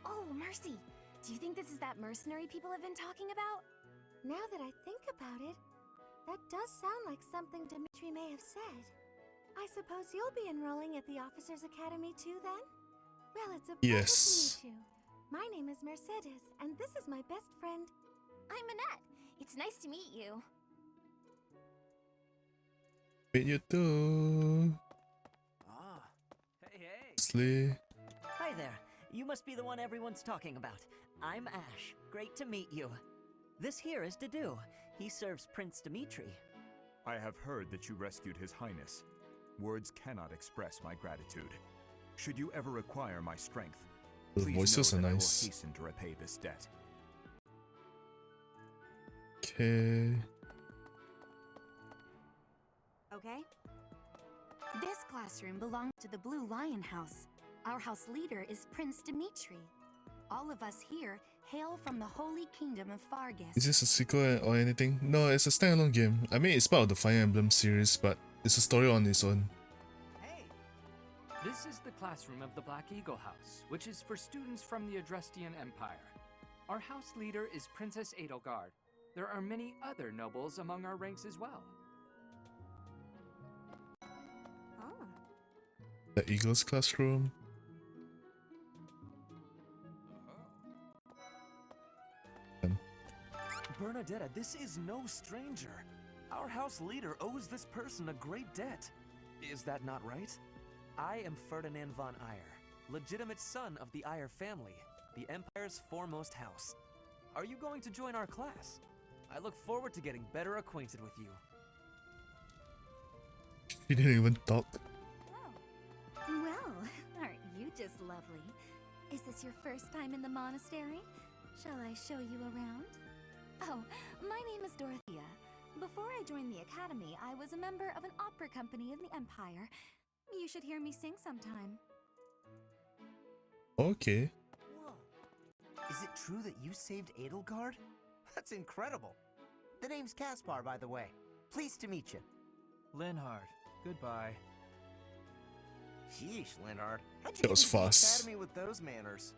Oh, Mercy! Do you think this is that mercenary people have been talking about? Now that I think about it, that does sound like something Dimitri may have said. I suppose you'll be enrolling at the Officers' Academy too, then? Well, it's a pleasure Yes. to meet you. My name is Mercedes, and this is my best friend. I'm Annette. It's nice to meet you. Meet you too. Ah, hey. Slay. Hi there. You must be the one everyone's talking about. I'm Ash. Great to meet you. This here is Dedu. He serves Prince Dimitri. I have heard that you rescued His Highness. Words cannot express my gratitude. Should you ever require my strength, The please voices know are that nice. I will hasten to repay this debt. Okay. Okay? This classroom belongs to the Blue Lion House. Our house leader is Prince Dimitri. All of us here hail from the Holy Kingdom of Fargus. Is this a sequel or anything? No, it's a standalone game. I mean, it's part of the Fire Emblem series, but it's a story on its own. This is the classroom of the Black Eagle House, which is for students from the Adrestian Empire. Our house leader is Princess Edelgard. There are many other nobles among our ranks as well. Oh. The Eagles classroom. Bernadetta, this is no stranger. Our house leader owes this person a great debt. Is that not right? I am Ferdinand von Eyre, legitimate son of the Eyre family, the Empire's foremost house. Are you going to join our class? I look forward to getting better acquainted with you. She didn't even talk. Well, aren't you just lovely? Is this your first time in the monastery? Shall I show you around? Oh, my name is Dorothea. Before I joined the academy, I was a member of an opera company in the Empire. You should hear me sing sometime. Okay. Is it true that you saved Edelgard? That's incredible. The name's Caspar, by the way. Pleased to meet you. Linhard, goodbye. Sheesh, Linhard. How'd you That was get into the fast. academy with those manners?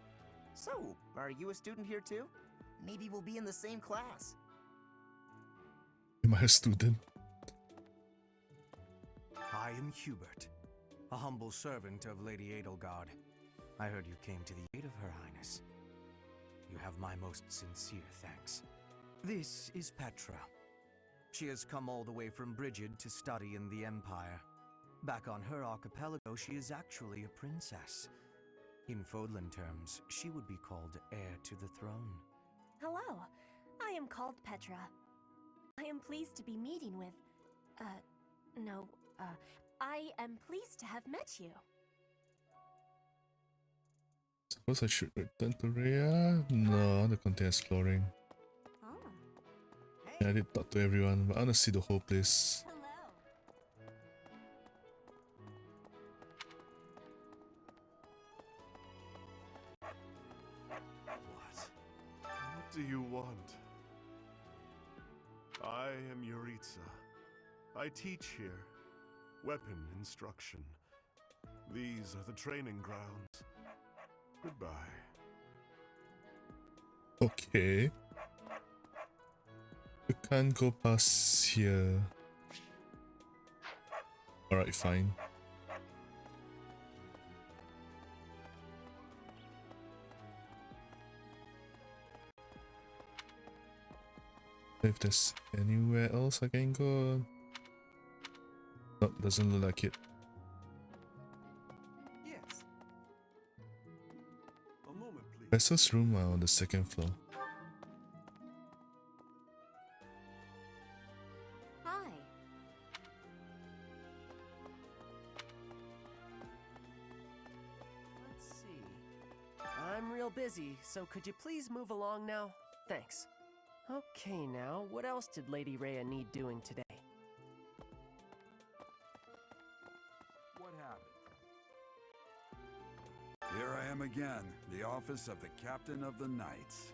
So, are you a student here too? Maybe we'll be in the same class. Am I a student? I am Hubert, a humble servant of Lady Edelgard. I heard you came to the aid of Her Highness. You have my most sincere thanks. This is Petra. She has come all the way from Brigid to study in the Empire. Back on her archipelago, she is actually a princess. In Fodlan terms, she would be called heir to the throne. Hello, I am called Petra. I am pleased to be meeting with... I am pleased to have met you. Suppose I should return to Rhea? No, I want to continue exploring. Yeah, I did talk to everyone, but I want to see the whole place. What do you want? I am Yuritsa. I teach here. Weapon instruction. These are the training grounds. Goodbye. Okay. You can't go past here. Alright, fine. If there's anywhere else I can go. Nope, doesn't look like it. Yes, Professor's room are on the second floor. Hi. Let's see. I'm real busy, so could you please move along now? Thanks. Okay now, what else did Lady Rhea need doing today? What happened? Here I am again, the office of the Captain of the Knights.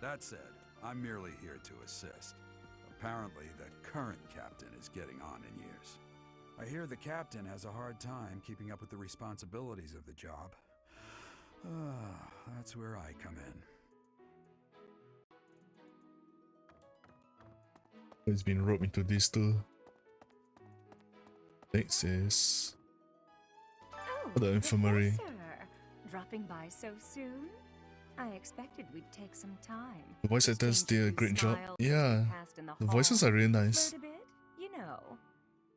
That said, I'm merely here to assist. Apparently, the current captain is getting on in years. I hear the captain has a hard time keeping up with the responsibilities of the job. That's where I come in. It's been roped into this too. Next is the infirmary. Professor, dropping by so soon? I expected we'd take some time. The voice actors did a great job. Yeah, the voices are really nice. Flirt a bit, you know.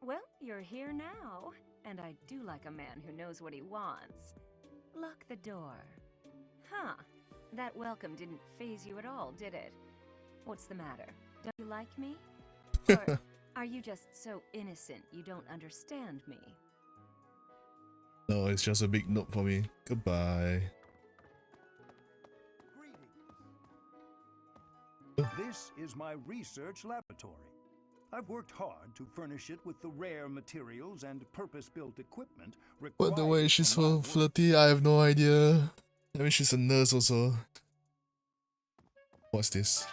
Well, you're here now, and I do like a man who knows what he wants. Lock the door. Huh. That welcome didn't faze you at all, did it? What's the matter? Don't you like me? Or are you just so innocent you don't understand me? No, it's just a big note for me. Goodbye. This is my research laboratory. I've worked hard to furnish it with the rare materials and purpose-built equipment required. But the way she's so flirty, I have no idea. I mean, she's a nurse also. What's this?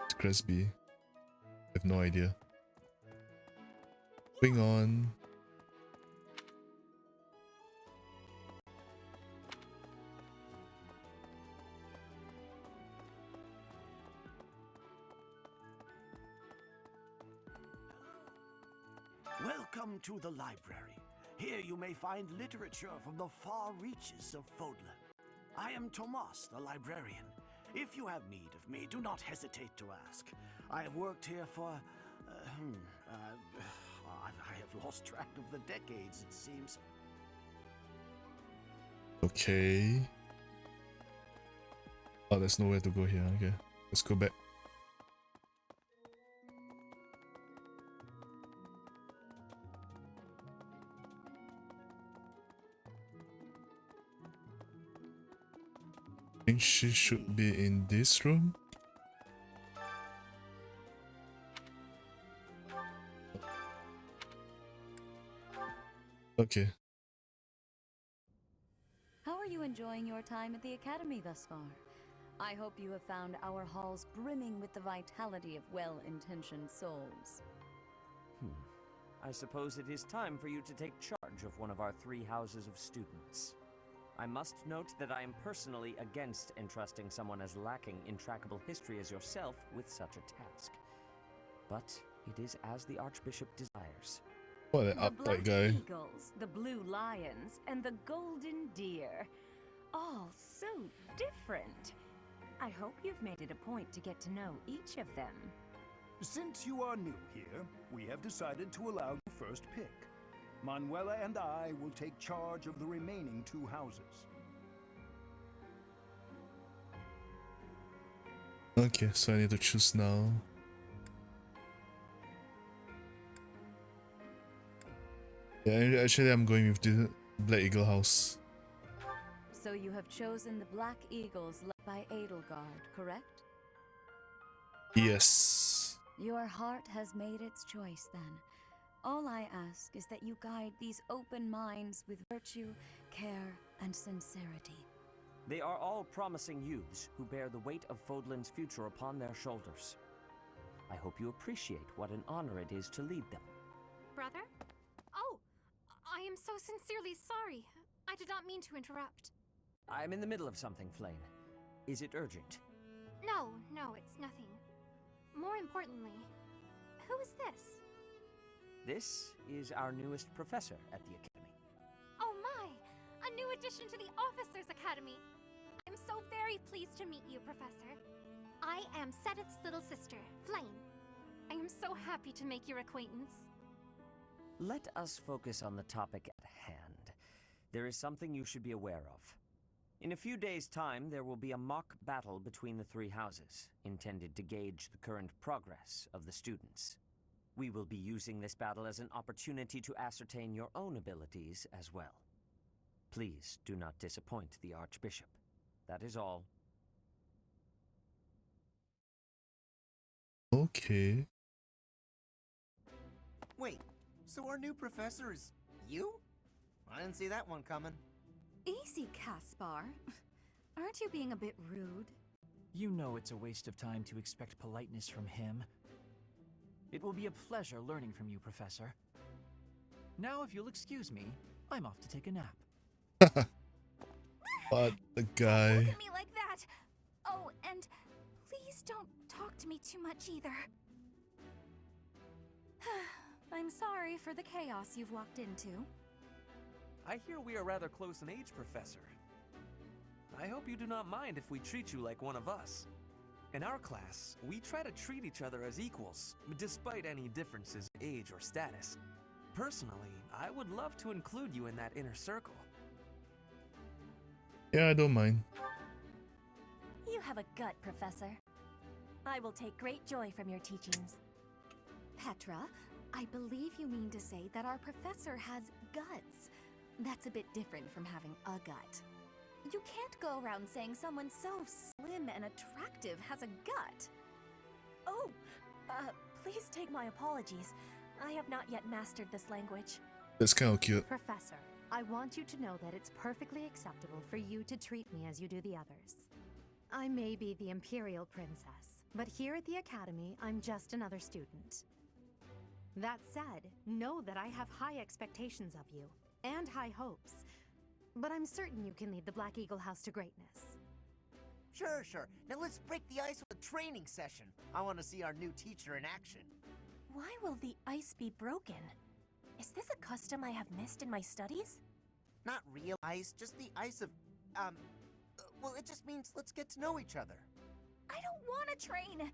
It's Cresby. I have no idea. Moving on. Welcome to the library. Here you may find literature from the far reaches of Fodler. I am Tomas, the librarian. If you have need of me, do not hesitate to ask. I have worked here for... I have lost track of the decades, it seems. Okay. Oh, there's nowhere to go here. Okay, let's go back. I think she should be in this room. Okay. How are you enjoying your time at the Academy thus far? I hope you have found our halls brimming with the vitality of well-intentioned souls. I suppose it is time for you to take charge of one of our 3 houses of students. I must note that I am personally against entrusting someone as lacking in trackable history as yourself with such a task. But it is as the Archbishop desires. What an uptight guy. Eagles, the blue lions, and the golden deer. All so different. I hope you've made it a point to get to know each of them. Since you are new here, we have decided to allow you first pick. Manuela and I will take charge of the remaining 2 houses. Okay, so I need to choose now. Yeah, actually I'm going with the Black Eagle house. So you have chosen the Black Eagles led by Edelgard, correct? Yes. Your heart has made its choice then. All I ask is that you guide these open minds with virtue, care, and sincerity. They are all promising youths who bear the weight of Fodlan's future upon their shoulders. I hope you appreciate what an honor it is to lead them. Brother? Oh, I am so sincerely sorry. I did not mean to interrupt. I'm in the middle of something, Flame. Is it urgent? No, it's nothing. More importantly, who is this? This is our newest professor at the Academy. Oh my! A new addition to the Officers' Academy! I'm so very pleased to meet you, Professor. I am Sedith's little sister, Flame. I am so happy to make your acquaintance. Let us focus on the topic at hand. there is something you should be aware of. In a few days' time, there will be a mock battle between the three houses, intended to gauge the current progress of the students. We will be using this battle as an opportunity to ascertain your own abilities as well. Please do not disappoint the Archbishop. That is all. Okay. Wait, so our new professor is you? I didn't see that one coming. Easy, Caspar. Aren't you being a bit rude? You know it's a waste of time to expect politeness from him. It will be a pleasure learning from you, Professor. Now, if you'll excuse me, I'm off to take a nap. What the guy? Look at me like that! Oh, and please don't talk to me too much either. I'm sorry for the chaos you've walked into. I hear we are rather close in age, Professor. I hope you do not mind if we treat you like one of us. In our class, we try to treat each other as equals, despite any differences in age or status. Personally, I would love to include you in that inner circle. Yeah, I don't mind. You have a gut, Professor. I will take great joy from your teachings. Petra, I believe you mean to say that our professor has guts. That's a bit different from having a gut. You can't go around saying someone so slim and attractive has a gut. Oh, please take my apologies. I have not yet mastered this language. That's kind of cute. Professor, I want you to know that it's perfectly acceptable for you to treat me as you do the others. I may be the Imperial Princess, but here at the Academy, I'm just another student. That said, know that I have high expectations of you, and high hopes. But I'm certain you can lead the Black Eagle House to greatness. Sure. Now let's break the ice with a training session. I want to see our new teacher in action. Why will the ice be broken? Is this a custom I have missed in my studies? Not real ice, just the ice of, well, it just means let's get to know each other. I don't want to train.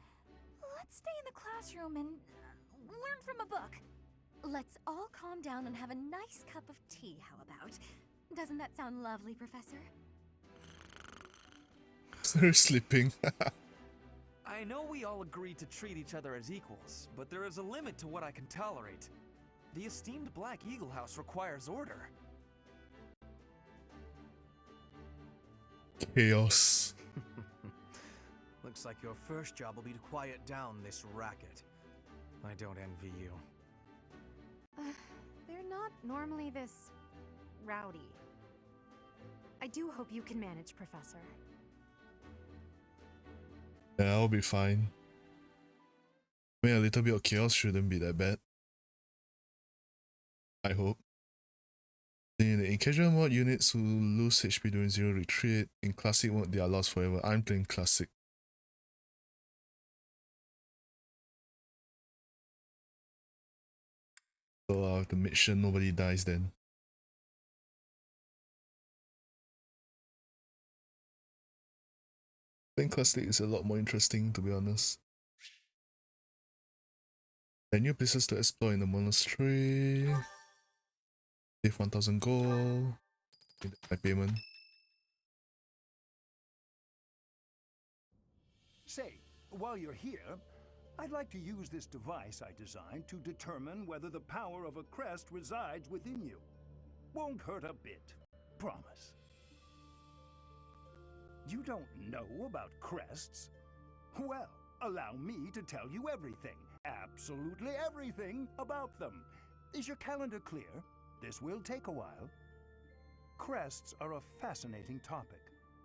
Let's stay in the classroom and learn from a book. Let's all calm down and have a nice cup of tea, how about? Doesn't that sound lovely, Professor? They're sleeping. I know we all agree to treat each other as equals, but there is a limit to what I can tolerate. The esteemed Black Eagle House requires order. Chaos. Looks like your first job will be to quiet down this racket. I don't envy you. They're not normally this rowdy. I do hope you can manage, Professor. Yeah, I'll be fine. I mean, a little bit of chaos shouldn't be that bad. I hope. In casual mode, units who lose HP during zero retreat. In classic mode, they are lost forever. I'm playing classic. So I have to make sure nobody dies then. Playing classic is a lot more interesting, to be honest. There are new places to explore in the monastery. Save 1000 gold. My payment. Say, while you're here, I'd like to use this device I designed to determine whether the power of a crest resides within you. Won't hurt a bit. Promise. You don't know about crests? Well, allow me to tell you everything, absolutely everything about them. Is your calendar clear? This will take a while. Crests are a fascinating topic,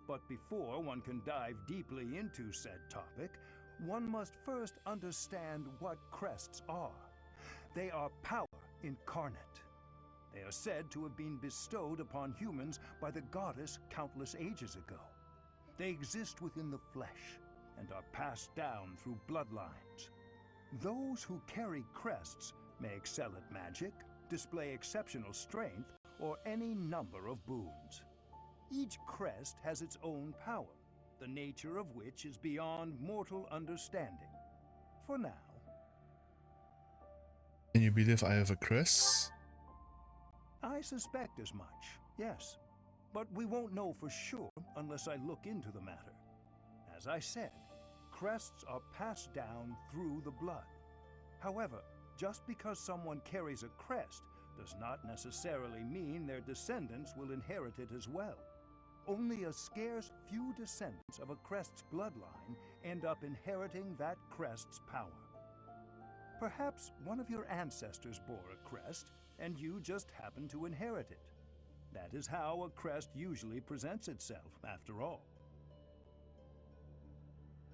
but before one can dive deeply into said topic, one must first understand what crests are. They are power incarnate. They are said to have been bestowed upon humans by the goddess countless ages ago. They exist within the flesh and are passed down through bloodlines. Those who carry crests may excel at magic, display exceptional strength, or any number of boons. Each crest has its own power, the nature of which is beyond mortal understanding. For now. Can you believe I have a crest? I suspect as much. Yes, but we won't know for sure unless I look into the matter. As I said, crests are passed down through the blood. However, just because someone carries a crest does not necessarily mean their descendants will inherit it as well. Only a scarce few descendants of a crest's bloodline end up inheriting that crest's power. Perhaps one of your ancestors bore a crest, and you just happen to inherit it. That is how a crest usually presents itself, after all.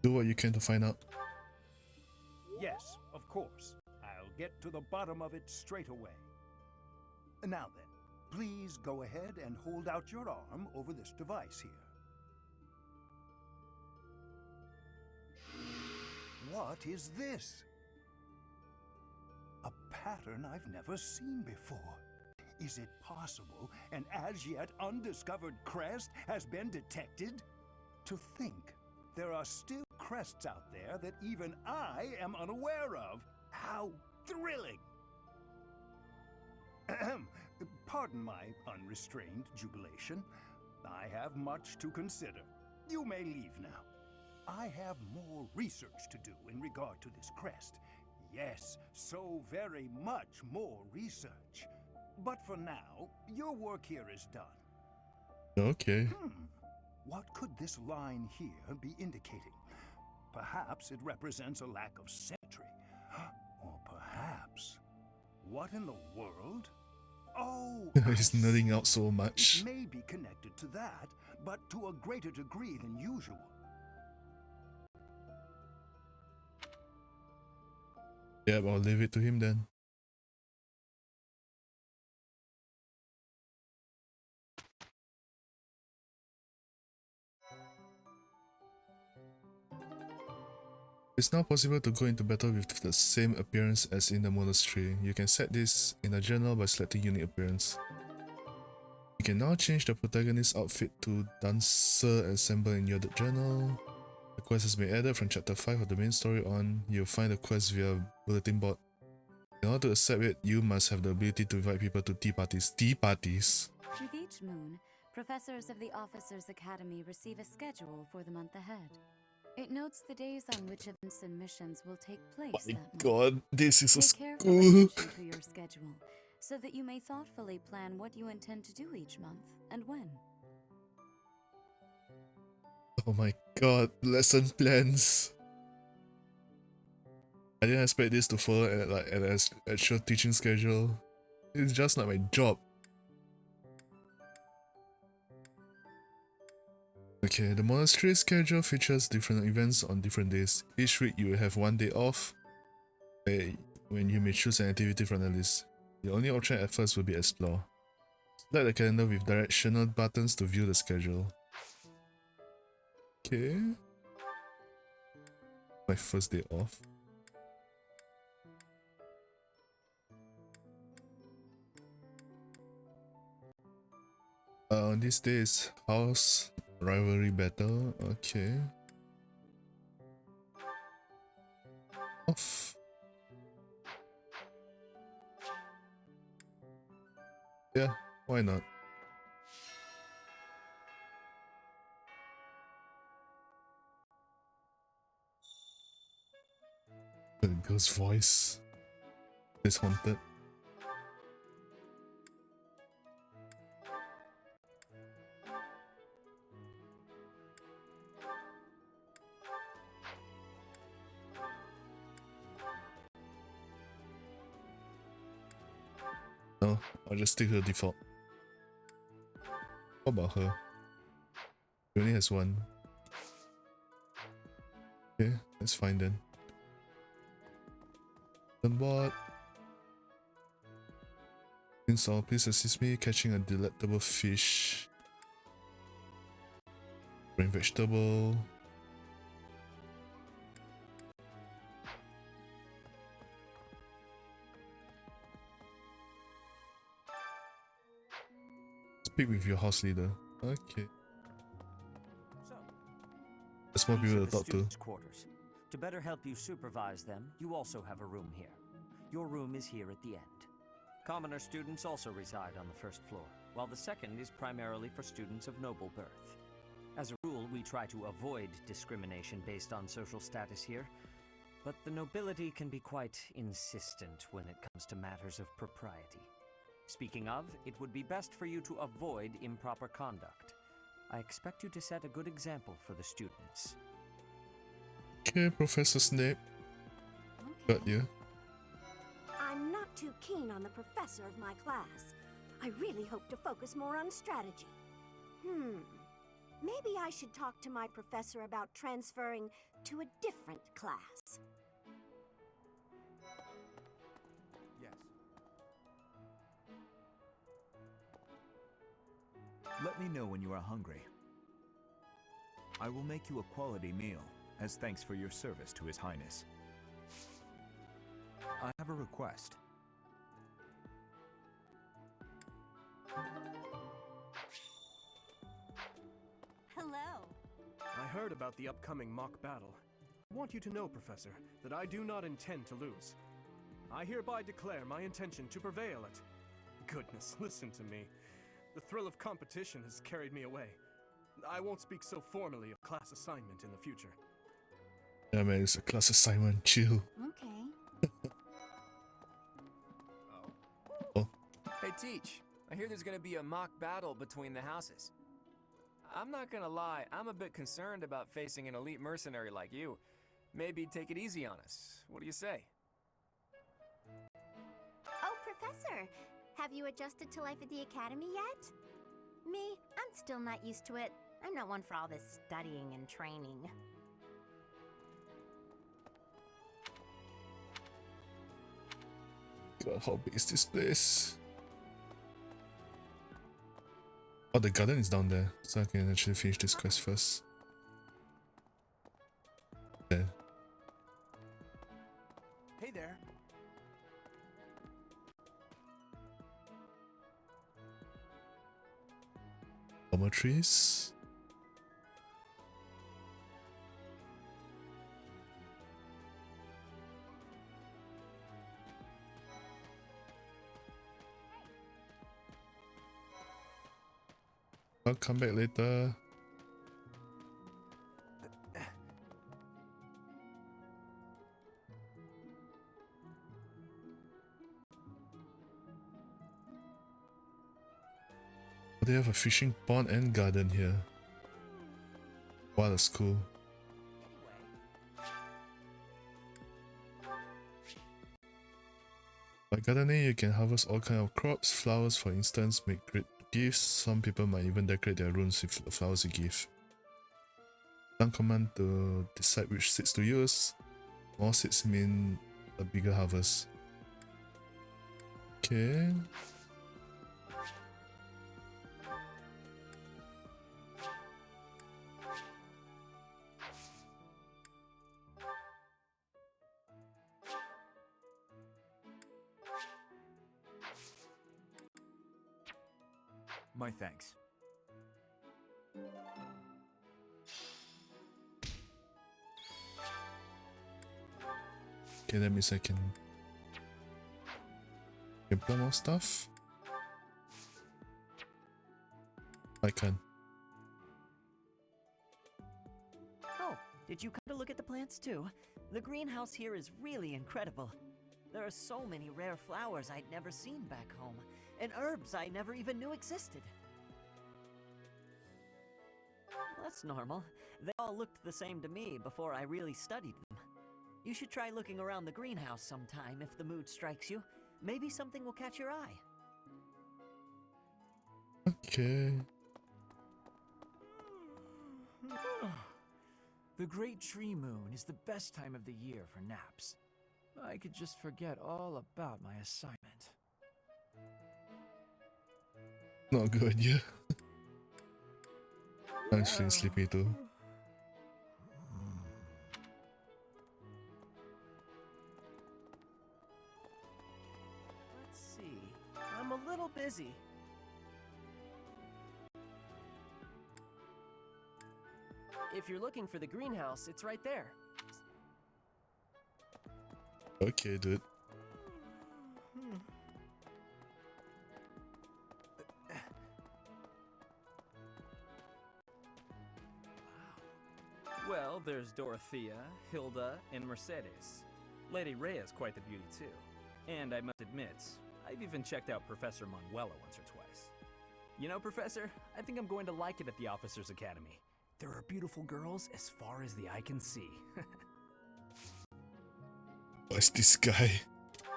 Do what you can to find out. Yes, of course. I'll get to the bottom of it straight away. Now then, please go ahead and hold out your arm over this device here. What is this? A pattern I've never seen before. Is it possible an as yet undiscovered crest has been detected? To think there are still crests out there that even I am unaware of. How thrilling! Pardon my unrestrained jubilation. I have much to consider. You may leave now. I have more research to do in regard to this crest. Yes, so very much more research. But for now, your work here is done. Okay. What could this line here be indicating? Perhaps it represents a lack of symmetry. Or perhaps... What in the world? Oh, He's nerding out so much. it may be connected to that, but to a greater degree than usual. Yep, I'll leave it to him then. It's now possible to go into battle with the same appearance as in the monastery. You can set this in a journal by selecting unique appearance. You can now change the protagonist's outfit to dancer assemble in your journal. The quest has been added from chapter 5 of the main story on. You'll find the quest via bulletin board. In order to accept it, you must have the ability to invite people to tea parties. Tea parties? With each moon, professors of the Officers' Academy receive a schedule for the month ahead. It notes the days on which events and missions will take place My that month. god, this is a Pay careful school. attention to your schedule, so that you may thoughtfully plan what you intend to do each month and when. Oh my god, lesson plans. I didn't expect this to follow an actual teaching schedule. It's just not my job. Okay, the monastery schedule features different events on different days. Each week you will have one day off, when you may choose an activity from the list. The only option at first will be explore. Select the calendar with directional buttons to view the schedule. Okay. My first day off. On these days, house rivalry battle. Okay. Off. Yeah, why not? The girl's voice is haunted. No, I'll just stick to the default. What about her? She only has one. Okay, that's fine then. Board. Install, please assist me catching a delectable fish. Green vegetable. Speak with your house leader. Okay. There's more These people are to the talk to. students' quarters. To better help you supervise them, you also have a room here. Your room is here at the end. Commoner students also reside on the first floor, while while the second is primarily for students of noble birth. As a rule, we try to avoid discrimination based on social status here, but the nobility can be quite insistent when it comes to matters of propriety. Speaking of, it would be best for you to avoid improper conduct. I expect you to set a good example for the students. Okay, Professor Snape. Got you. I'm not too keen on the professor of my class. I really hope to focus more on strategy. Maybe I should talk to my professor about transferring to a different class. Yes. Let me know when you are hungry. I will make you a quality meal, as thanks for your service to His Highness. I have a request. Hello. I heard about the upcoming mock battle. I want you to know, Professor, that I do not intend to lose. I hereby declare my intention to prevail at... Goodness, listen to me. The thrill of competition has carried me away. I won't speak so formally of class assignment in the future. Yeah, man, it's a class assignment. Chill. Okay. Oh. Hey, Teach. I hear there's gonna be a mock battle between the houses. I'm not gonna lie, I'm a bit concerned about facing an elite mercenary like you. Maybe take it easy on us. What do you say? Oh, Professor! Have you adjusted to life at the academy yet? Me, I'm still not used to it. I'm not one for all this studying and training. God, how big is this place? Oh, the garden is down there, so I can actually finish this quest first. There. Hey there. More trees. I'll come back later. They have a fishing pond and garden here. Wow, that's cool. By gardening, you can harvest all kinds of crops. Flowers, for instance, make great gifts. Some people might even decorate their rooms with the flowers you give. Run command to decide which seeds to use. More seeds mean a bigger harvest. Okay. My thanks. Okay, that means I can imply more stuff. I can. Oh, did you come to look at the plants too? The greenhouse here is really incredible. There are so many rare flowers I'd never seen back home, and herbs I never even knew existed. That's normal. They all looked the same to me before I really studied them. You should try looking around the greenhouse sometime if the mood strikes you. Maybe something will catch your eye. Okay. The Great Tree Moon is the best time of the year for naps. I could just forget all about my assignment. Not good, yeah. I'm feeling sleepy too. Let's see. I'm a little busy. If you're looking for the greenhouse, it's right there. Okay, dude. Well, there's Dorothea, Hilda, and Mercedes. Lady Rhea's quite the beauty too. And I must admit, I've even checked out Professor Manuela once or twice. You know, Professor, I think I'm going to like it at the Officers Academy. There are beautiful girls as far as the eye can see. What's this guy?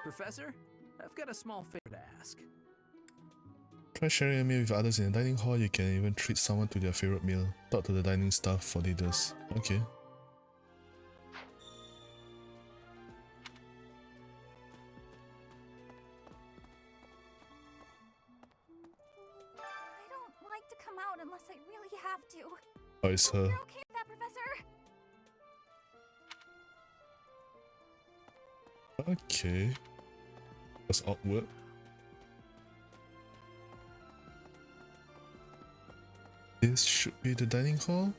Professor, I've got a small favor to ask. Try sharing a meal with others in the dining hall. You can even treat someone to their favorite meal. Talk to the dining staff for leaders. Okay. I don't like to come out unless I really have to. Oh, it's her. You're okay with that, Professor? Okay. That's awkward. This should be the dining hall.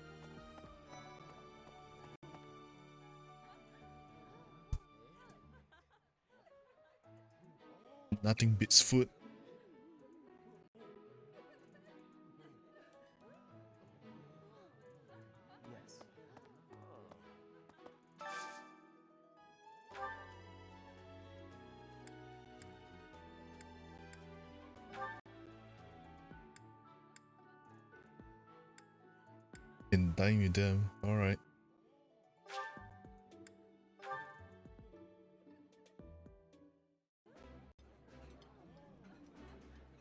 Nothing beats food. Can dine with them. Alright.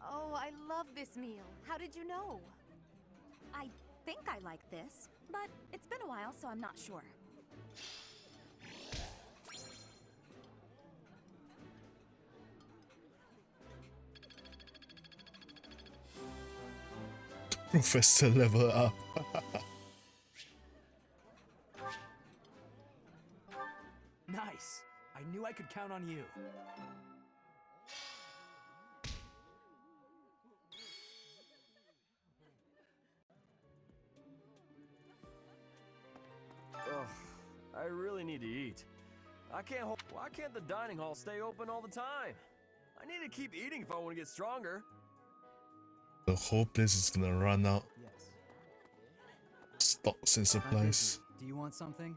Oh, I love this meal. How did you know? I think I like this, but it's been a while, so I'm not sure. Professor level up. Nice. I knew I could count on you. Ugh, I really need to eat. Why can't the dining hall stay open all the time? I need to keep eating if I want to get stronger. The whole place is gonna run out. Stocks and supplies. Do you want something?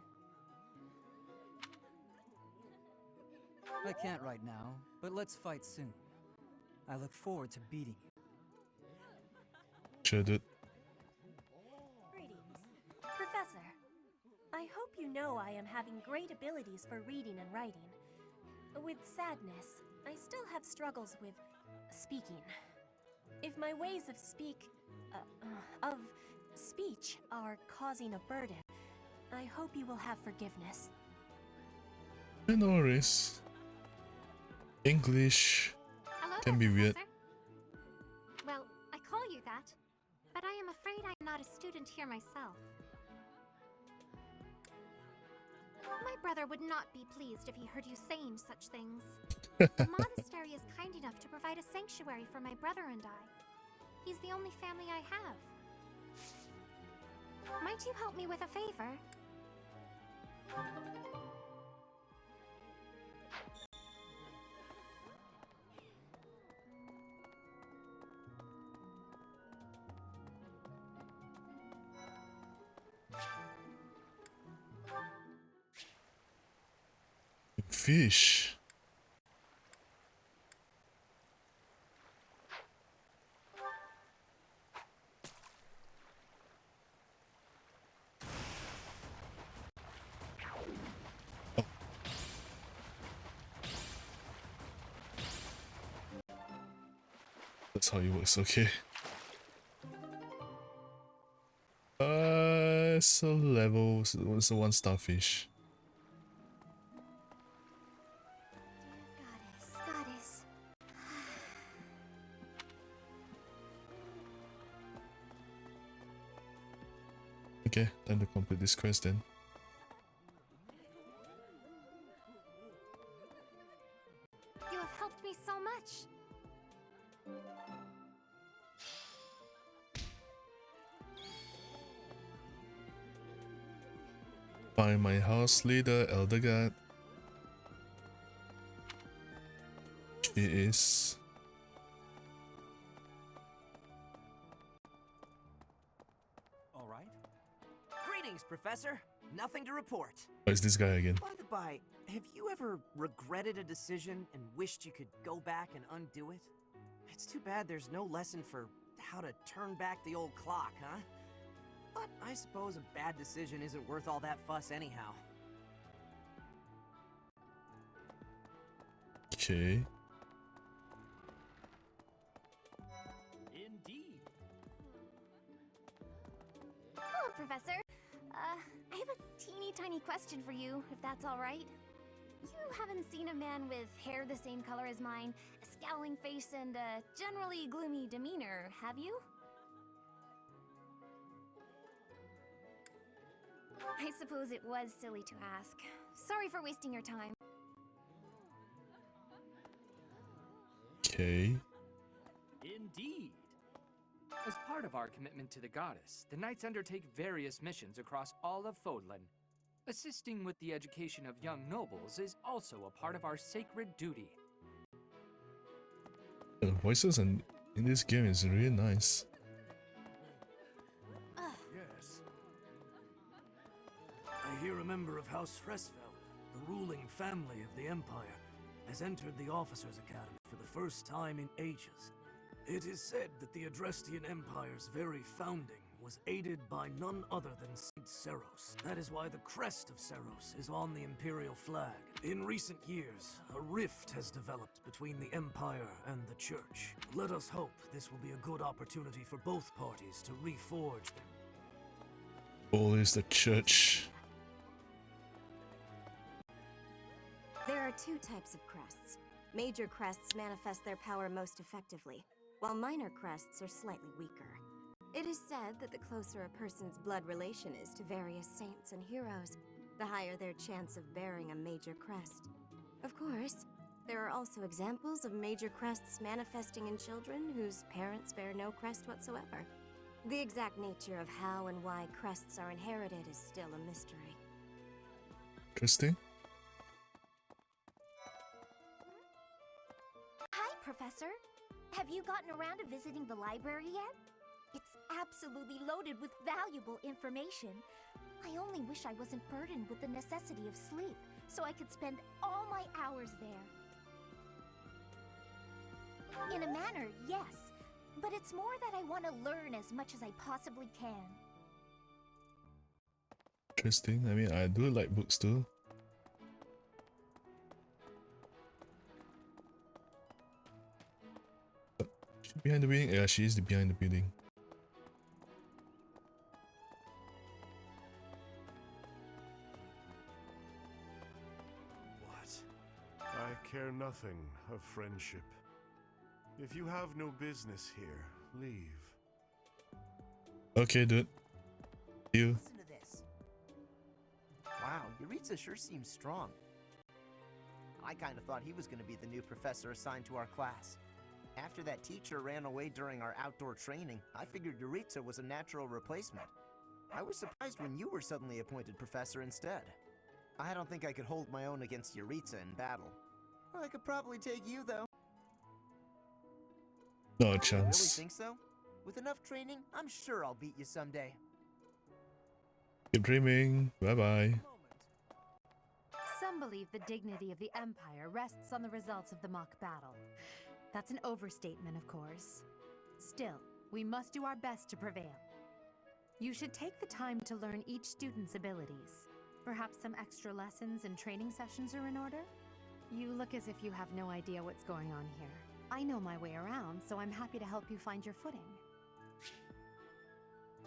I can't right now, but let's fight soon. I look forward to beating you. Sure, dude. Greetings. Professor, I hope you know I am having great abilities for reading and writing. With sadness, I still have struggles with speaking. If my ways of speech are causing a burden, I hope you will have forgiveness. No worries. English Hello can there, be weird. Professor. Well, I call you that, but I am afraid I am not a student here myself. My brother would not be pleased if he heard you saying such things. The monastery is kind enough to provide a sanctuary for my brother and I. He's the only family I have. Might you help me with a favor? Fish. That's how it works, okay. It's a level, it's a 1-star fish. Goddess. Okay, time to complete this quest then. You have helped me so much. Find my house leader, Eldegard. She is. All right. Greetings, Professor. Nothing to report. Oh, it's this guy again. By the by, have you ever regretted a decision and wished you could go back and undo it? It's too bad there's no lesson for how to turn back the old clock, huh? But I suppose a bad decision isn't worth all that fuss anyhow. Okay. Indeed. Hello, Professor. I have a teeny tiny question for you, if that's all right. You haven't seen a man with hair the same color as mine, a scowling face, and a generally gloomy demeanor, have you? I suppose it was silly to ask. Sorry for wasting your time. Okay. Indeed. As part of our commitment to the goddess, the knights undertake various missions across all of Fodlan. Assisting with the education of young nobles is also a part of our sacred duty. The voices in this game is really nice. Yes. I hear a member of House Fresfeld, the ruling family of the Empire, has entered the Officers' Academy for the first time in ages. It is said that the Adrestian Empire's very founding was aided by none other than St. Seros. That is why the crest of Seros is on the Imperial flag. In recent years, a rift has developed between the Empire and the Church. Let us hope this will be a good opportunity for both parties to reforge them. Always the church. There are two types of crests. Major crests manifest their power most effectively, while minor crests are slightly weaker. It is said that the closer a person's blood relation is to various saints and heroes, the higher their chance of bearing a major crest. Of course, there are also examples of major crests manifesting in children whose parents bear no crest whatsoever. The exact nature of how and why crests are inherited is still a mystery. Interesting. Hi, Professor. Have you gotten around to visiting the library yet? It's absolutely loaded with valuable information. I only wish I wasn't burdened with the necessity of sleep, so I could spend all my hours there. In a manner, yes, but it's more that I want to learn as much as I possibly can. Interesting. I mean, I do like books too. She's behind the building? Yeah, she is behind the building. I care nothing of friendship. If you have no business here, leave. Okay, dude. You. Listen to this. Wow, Yuritsa sure seems strong. I kind of thought he was going to be the new professor assigned to our class. After that teacher ran away during our outdoor training, I figured Yuritsa was a natural replacement. I was surprised when you were suddenly appointed professor instead. I don't think I could hold my own against Yuritsa in battle. I could probably take you, though. No You really chance. think so? With enough training, I'm sure I'll beat you someday. Keep dreaming. Bye bye. Some believe the dignity of the Empire rests on the results of the mock battle. That's an overstatement, of course. Still, we must do our best to prevail. You should take the time to learn each student's abilities. Perhaps some extra lessons and training sessions are in order? You look as if you have no idea what's going on here. I know my way around, so I'm happy to help you find your footing.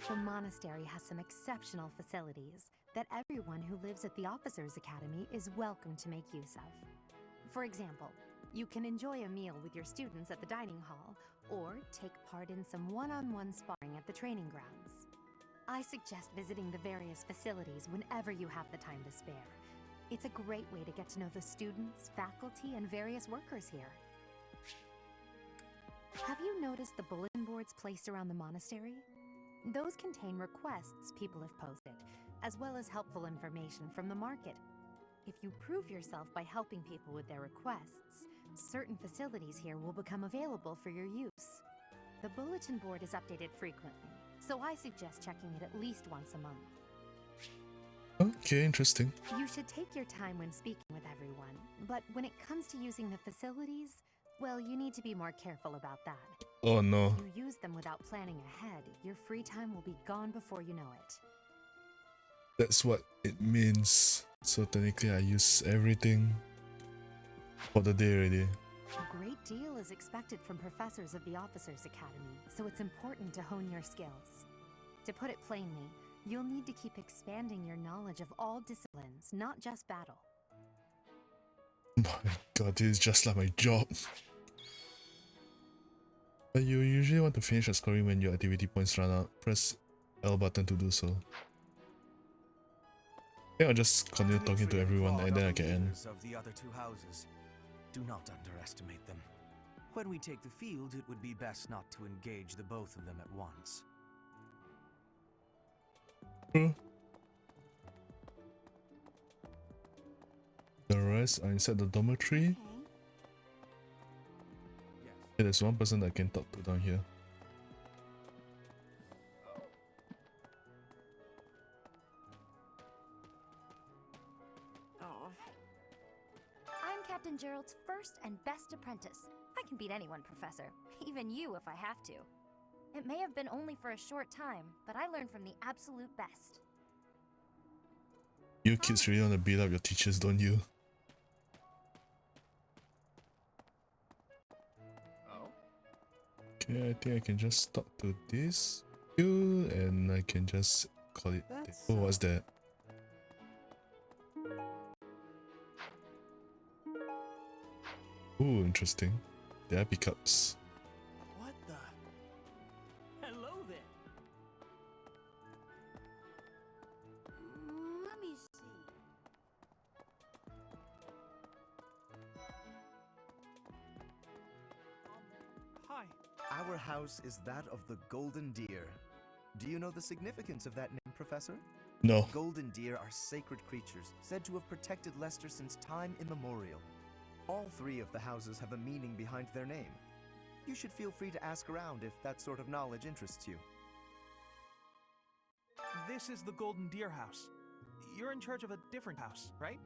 The monastery has some exceptional facilities that everyone who lives at the Officers' Academy is welcome to make use of. For example, you can enjoy a meal with your students at the dining hall, or take part in some one-on-one sparring at the training grounds. I suggest visiting the various facilities whenever you have the time to spare. It's a great way to get to know the students, faculty, and various workers here. Have you noticed the bulletin boards placed around the monastery? Those contain requests people have posted, as well as helpful information from the market. If you prove yourself by helping people with their requests, certain facilities here will become available for your use. The bulletin board is updated frequently, so I suggest checking it at least once a month. Okay, interesting. You should take your time when speaking with everyone, but when it comes to using the facilities, well, you need to be more careful about that. Oh no. If you use them without planning ahead, your free time will be gone before you know it. That's what it means. So technically I use everything for the day already. A great deal is expected from professors of the Officers Academy, so it's important to hone your skills. To put it plainly, you'll need to keep expanding your knowledge of all disciplines, not just battle. My god, this is just like my job. But you usually want to finish exploring when your activity points run out. Press L button to do so. I think I'll just continue talking to everyone and then I can end. Of the other two houses. Do not underestimate them. When we take the field, it would be best not to engage the both of them at once. True. The rest are inside the dormitory. Okay, there's one person that I can talk to down here. I'm Captain Gerald's first and best apprentice. I can beat anyone, Professor. Even you if I have to. It may have been only for a short time, but I learned from the absolute best. You kids really want to beat up your teachers, don't you? Okay, I think I can just talk to this you and I can just call it. Oh, what's that? Ooh, interesting. There are pickups. What the? Hello there. Let me see. Hi. Our house is that of the Golden Deer. Do you know the significance of that name, Professor? No. Golden deer are sacred creatures, said to have protected Leicester since time immemorial. All three of the houses have a meaning behind their name. You should feel free to ask around if that sort of knowledge interests you. This is the Golden Deer House. You're in charge of a different house, right?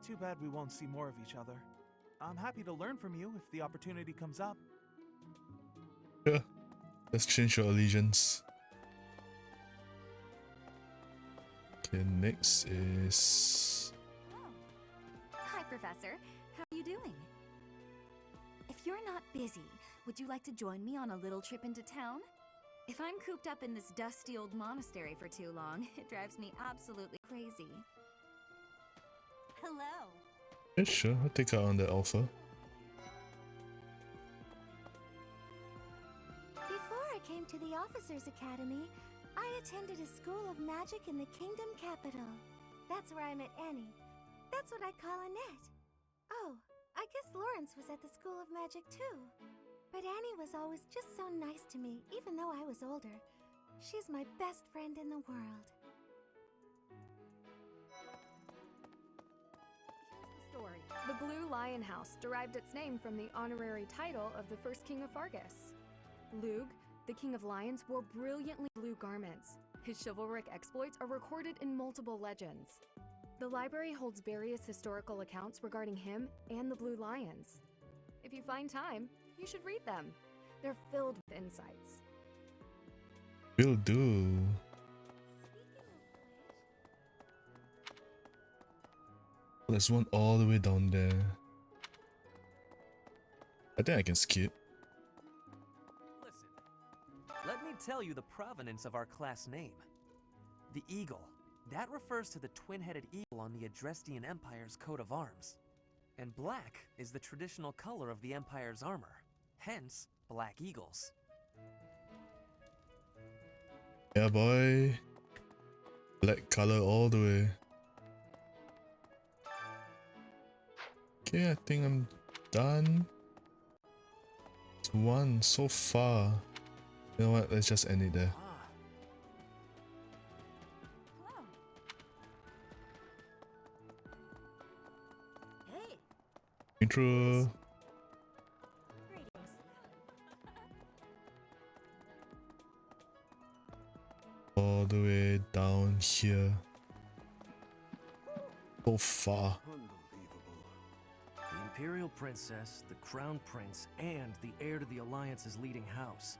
Too bad we won't see more of each other. I'm happy to learn from you if the opportunity comes up. Yeah. Let's change your allegiance. Okay, next is... Hi, Professor. How are you doing? If you're not busy, would you like to join me on a little trip into town? If I'm cooped up in this dusty old monastery for too long, it drives me absolutely crazy. Hello. Yeah, sure, I'll take her on the offer. Before I came to the Officers Academy, I attended a school of magic in the Kingdom Capital. That's where I met Annie. That's what I'd call Annette. Oh, I guess Lawrence was at the School of Magic too. But Annie was always just so nice to me, even though I was older. She's my best friend in the world. Story. The Blue Lion House derived its name from the honorary title of the first king of Fargus. Lugh, the king of lions, wore brilliantly blue garments. His chivalric exploits are recorded in multiple legends. The library holds various historical accounts regarding him and the Blue Lions. If you find time, you should read them. They're filled with insights. Will do. There's one all the way down there. I think I can skip. Let me tell you the provenance of our class name. The eagle. That refers to the twin-headed eagle on the Adrestian Empire's coat of arms. And black is the traditional color of the Empire's armor. Hence, black eagles. Yeah, boy. Black color all the way. Okay, I think I'm done. It's one so far. You know what? Let's just end it there. Hey. Intro. All the way down here. So far. The Imperial Princess, the Crown Prince, and the heir to the Alliance's leading house.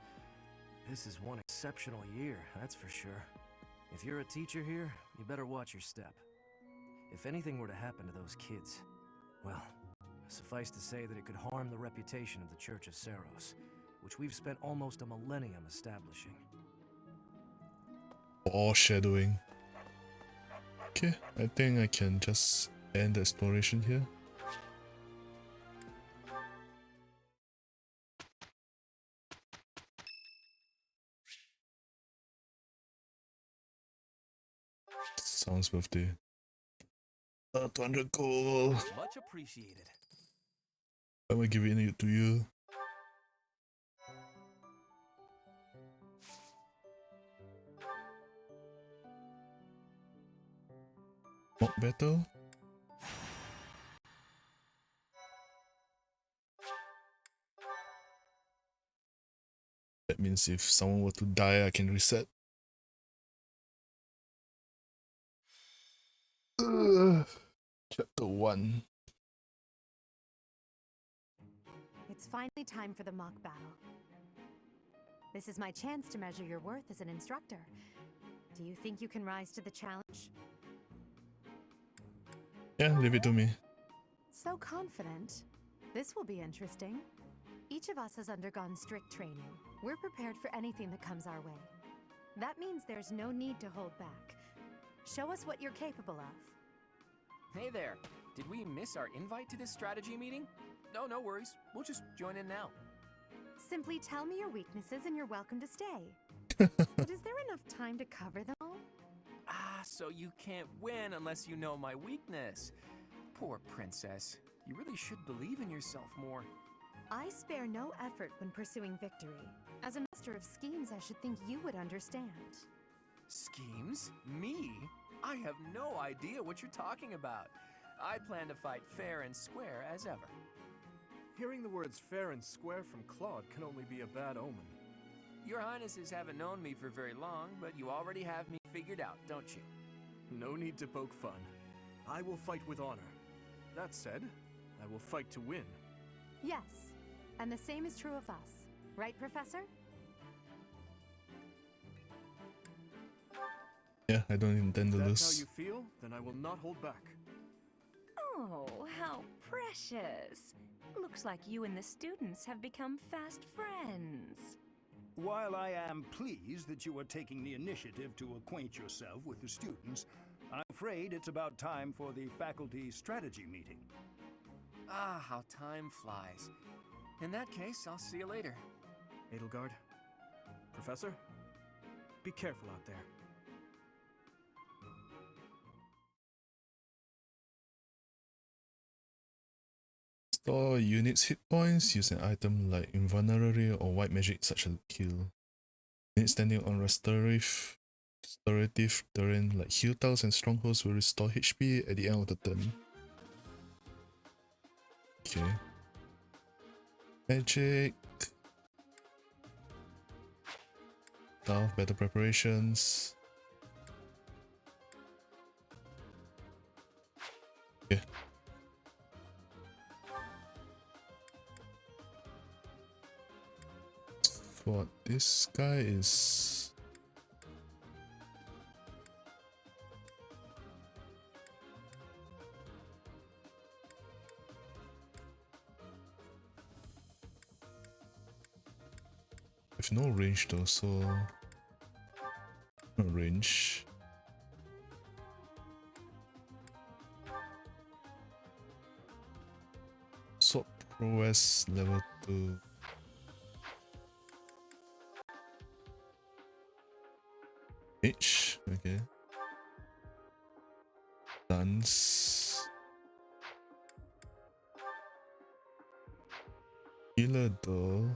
This is one exceptional year, that's for sure. If you're a teacher here, you better watch your step. If anything were to happen to those kids, well, suffice to say that it could harm the reputation of the Church of Seros, which we've spent almost a millennium establishing. Foreshadowing. Okay, I think I can just end the exploration here. Sounds birthday. 200 gold. Much appreciated. I'm gonna give it to you. Mock battle. That means if someone were to die, I can reset. Chapter 1. It's finally time for the mock battle. This is my chance to measure your worth as an instructor. Do you think you can rise to the challenge? Yeah, leave it to me. So confident. This will be interesting. Each of us has undergone strict training. We're prepared for anything that comes our way. That means there's no need to hold back. Show us what you're capable of. Hey there. Did we miss our invite to this strategy meeting? No worries. We'll just join in now. Simply tell me your weaknesses and you're welcome to stay. But is there enough time to cover them all? Ah, so you can't win unless you know my weakness. Poor princess. You really should believe in yourself more. I spare no effort when pursuing victory. As a master of schemes, I should think you would understand. Schemes? Me? I have no idea what you're talking about. I plan to fight fair and square as ever. Hearing the words fair and square from Claude can only be a bad omen. Your Highnesses haven't known me for very long, but you already have me figured out, don't you? No need to poke fun. I will fight with honor. That said, I will fight to win. Yes, and the same is true of us. Right, Professor? Yeah, I don't intend to If lose. that's how you feel, then I will not hold back. Oh, how precious. Looks like you and the students have become fast friends. While I am pleased that you are taking the initiative to acquaint yourself with the students, I'm afraid it's about time for the faculty strategy meeting. Ah, how time flies. In that case, I'll see you later. Edelgard, Professor, be careful out there. Store units' hit points. Use an item like invulnerability or white magic such as heal. Units standing on restorative terrain like hill tiles and strongholds will restore HP at the end of the turn. Okay. Magic. Tough battle preparations. Okay. For this guy is with no range though, so no range. Sword prowess level 2. H, okay. Dance. Healer though.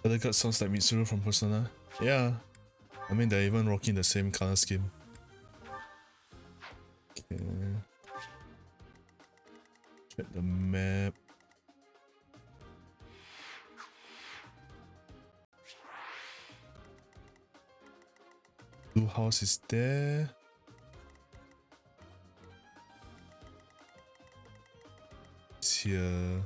Other guard sounds like Mitsuru from Persona. Yeah. I mean, they're even rocking the same color scheme. Okay. Check the map. Blue house is there. It's here.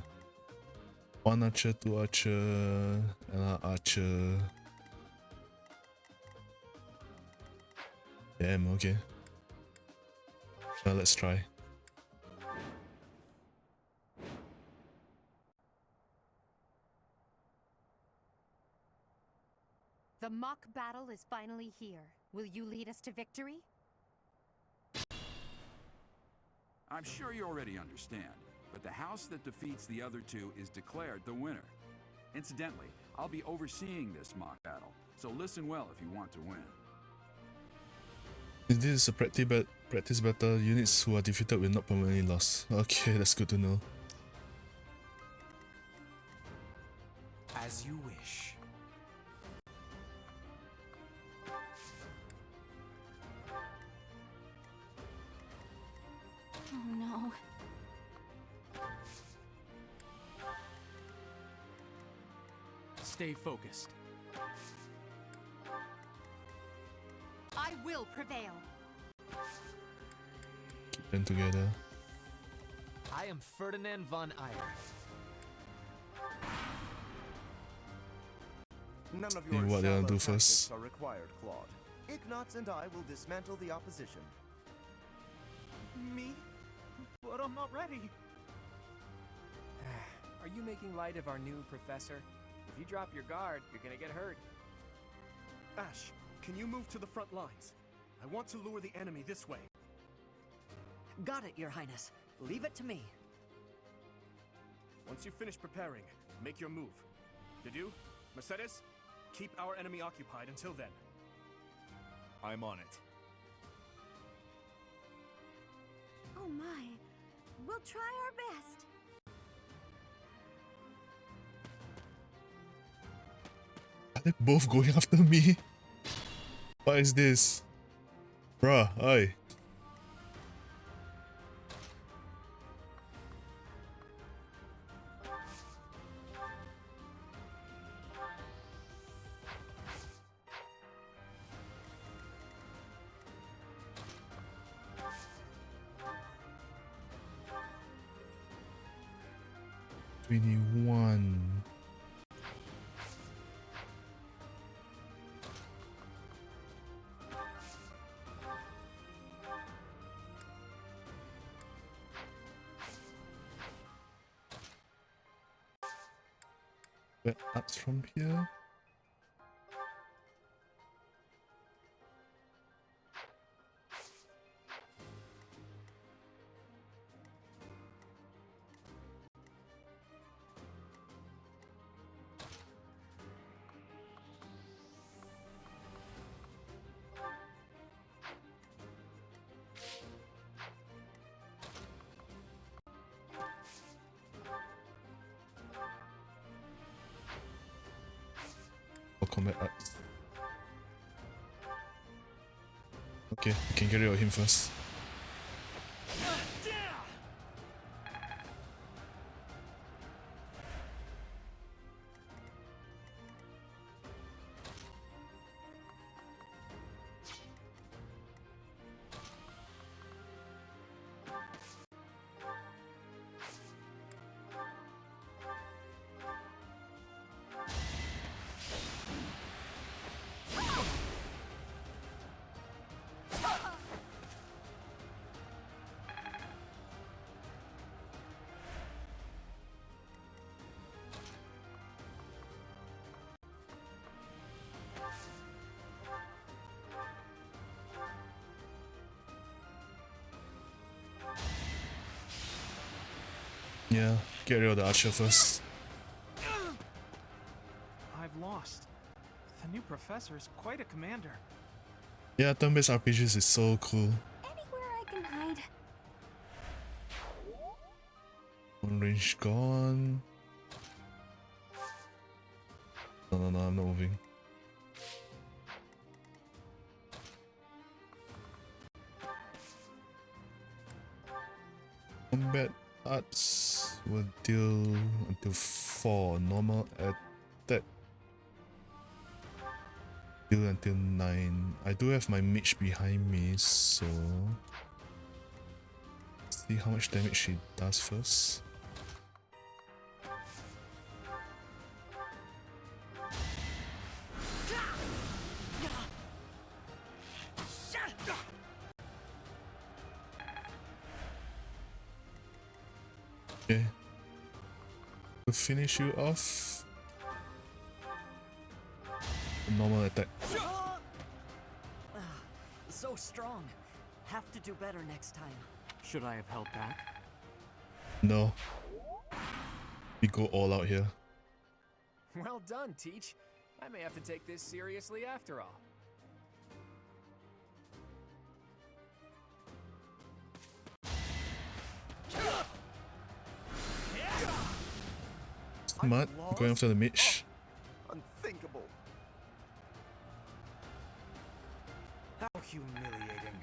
One archer, two archer, another archer. Damn, okay. Now let's try. The mock battle is finally here. Will you lead us to victory? I'm sure you already understand, but the house that defeats the other two is declared the winner. Incidentally, I'll be overseeing this mock battle, so listen well if you want to win. This is a practice battle. Units who are defeated will not permanently lose. Okay, that's good to know. As you wish. Oh no. Stay focused. I will prevail. Keep them together. I am Ferdinand von Eyre. None of See your what they shallow wanna do tactics first. are required, Claude. Ignatz and I will dismantle the opposition. Me? But I'm not ready. Are you making light of our new professor? If you drop your guard, you're gonna get hurt. Ash, can you move to the front lines? I want to lure the enemy this way. Got it, Your Highness. Leave it to me. Once you finish preparing, make your move. Dedu, Mercedes, keep our enemy occupied until then. I'm on it. Oh my. We'll try our best. Are they both going after me? What is this? Bruh, oi. $21. Where up from here? Or combat arts. Okay, we can get rid of him first. Yeah, get rid of the archer first. I've lost. The new professor is quite a commander. Yeah, turn-based RPGs is so cool. Anywhere I can hide. One range gone. No, I'm not moving. Combat arts will deal until 4. Normal attack deal until 9. I do have my mage behind me, so see how much damage she does first. Okay. To finish you off, normal attack. So strong. Have to do better next time. Should I have held back? No. We go all out here. Well done, Teach. I may have to take this seriously after all. Smart, going after the mage. Unthinkable. How humiliating.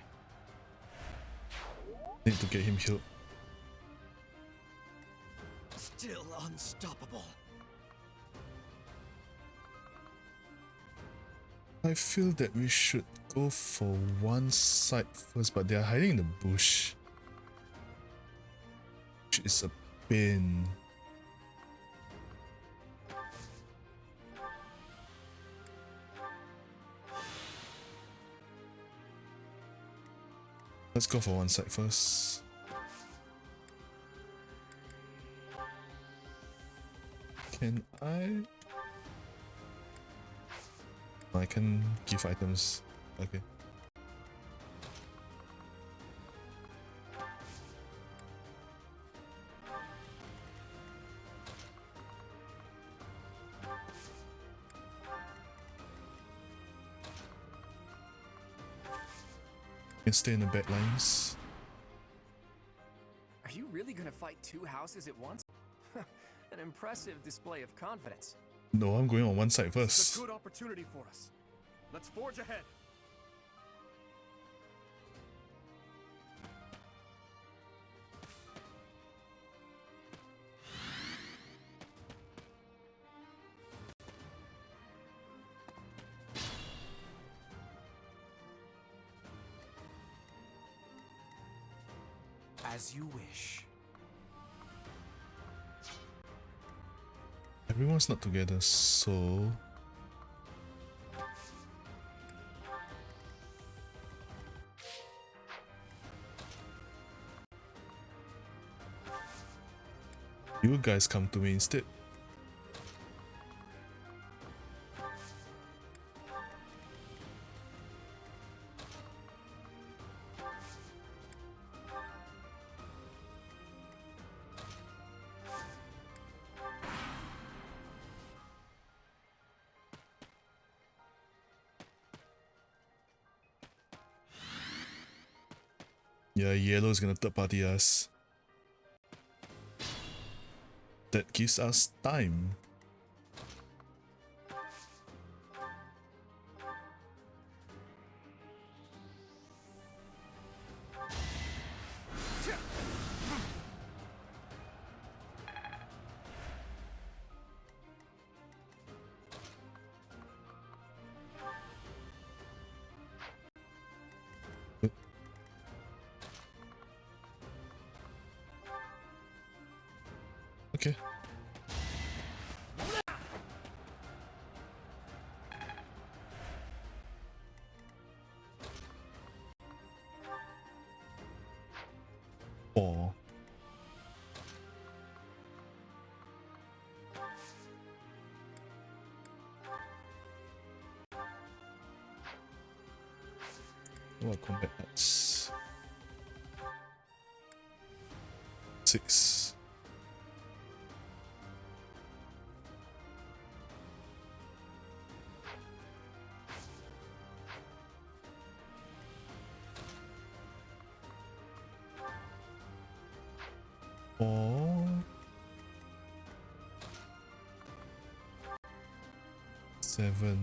Need to get him healed. Still unstoppable. I feel that we should go for one side first, but they are hiding in the bush, which is a pain. Let's go for one side first. Can I? I can give items. Okay. Can stay in the back lines. Are you really gonna fight two houses at once? An impressive display of confidence. No, I'm going on one side It's first. a good opportunity for us. Let's forge ahead. As you wish. Everyone's not together, so you guys come to me instead. Yeah, yellow is gonna third party us. That gives us time. Okay. Four. What combat arts? 6. 7.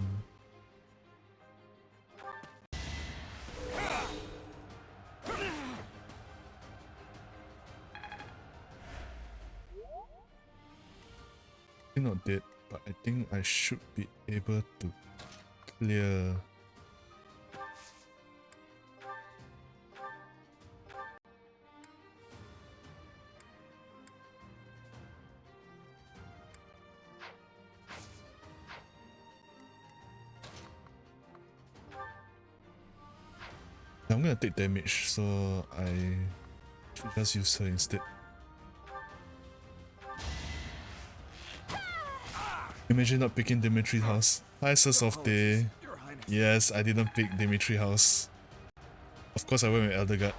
Not dead, but I think I should be able to clear. I'm gonna take damage, so I should just use her instead. Imagine not picking Dimitri House. Hi, Sir Softy. Yes, I didn't pick Dimitri House. Of course, I went with Elder God.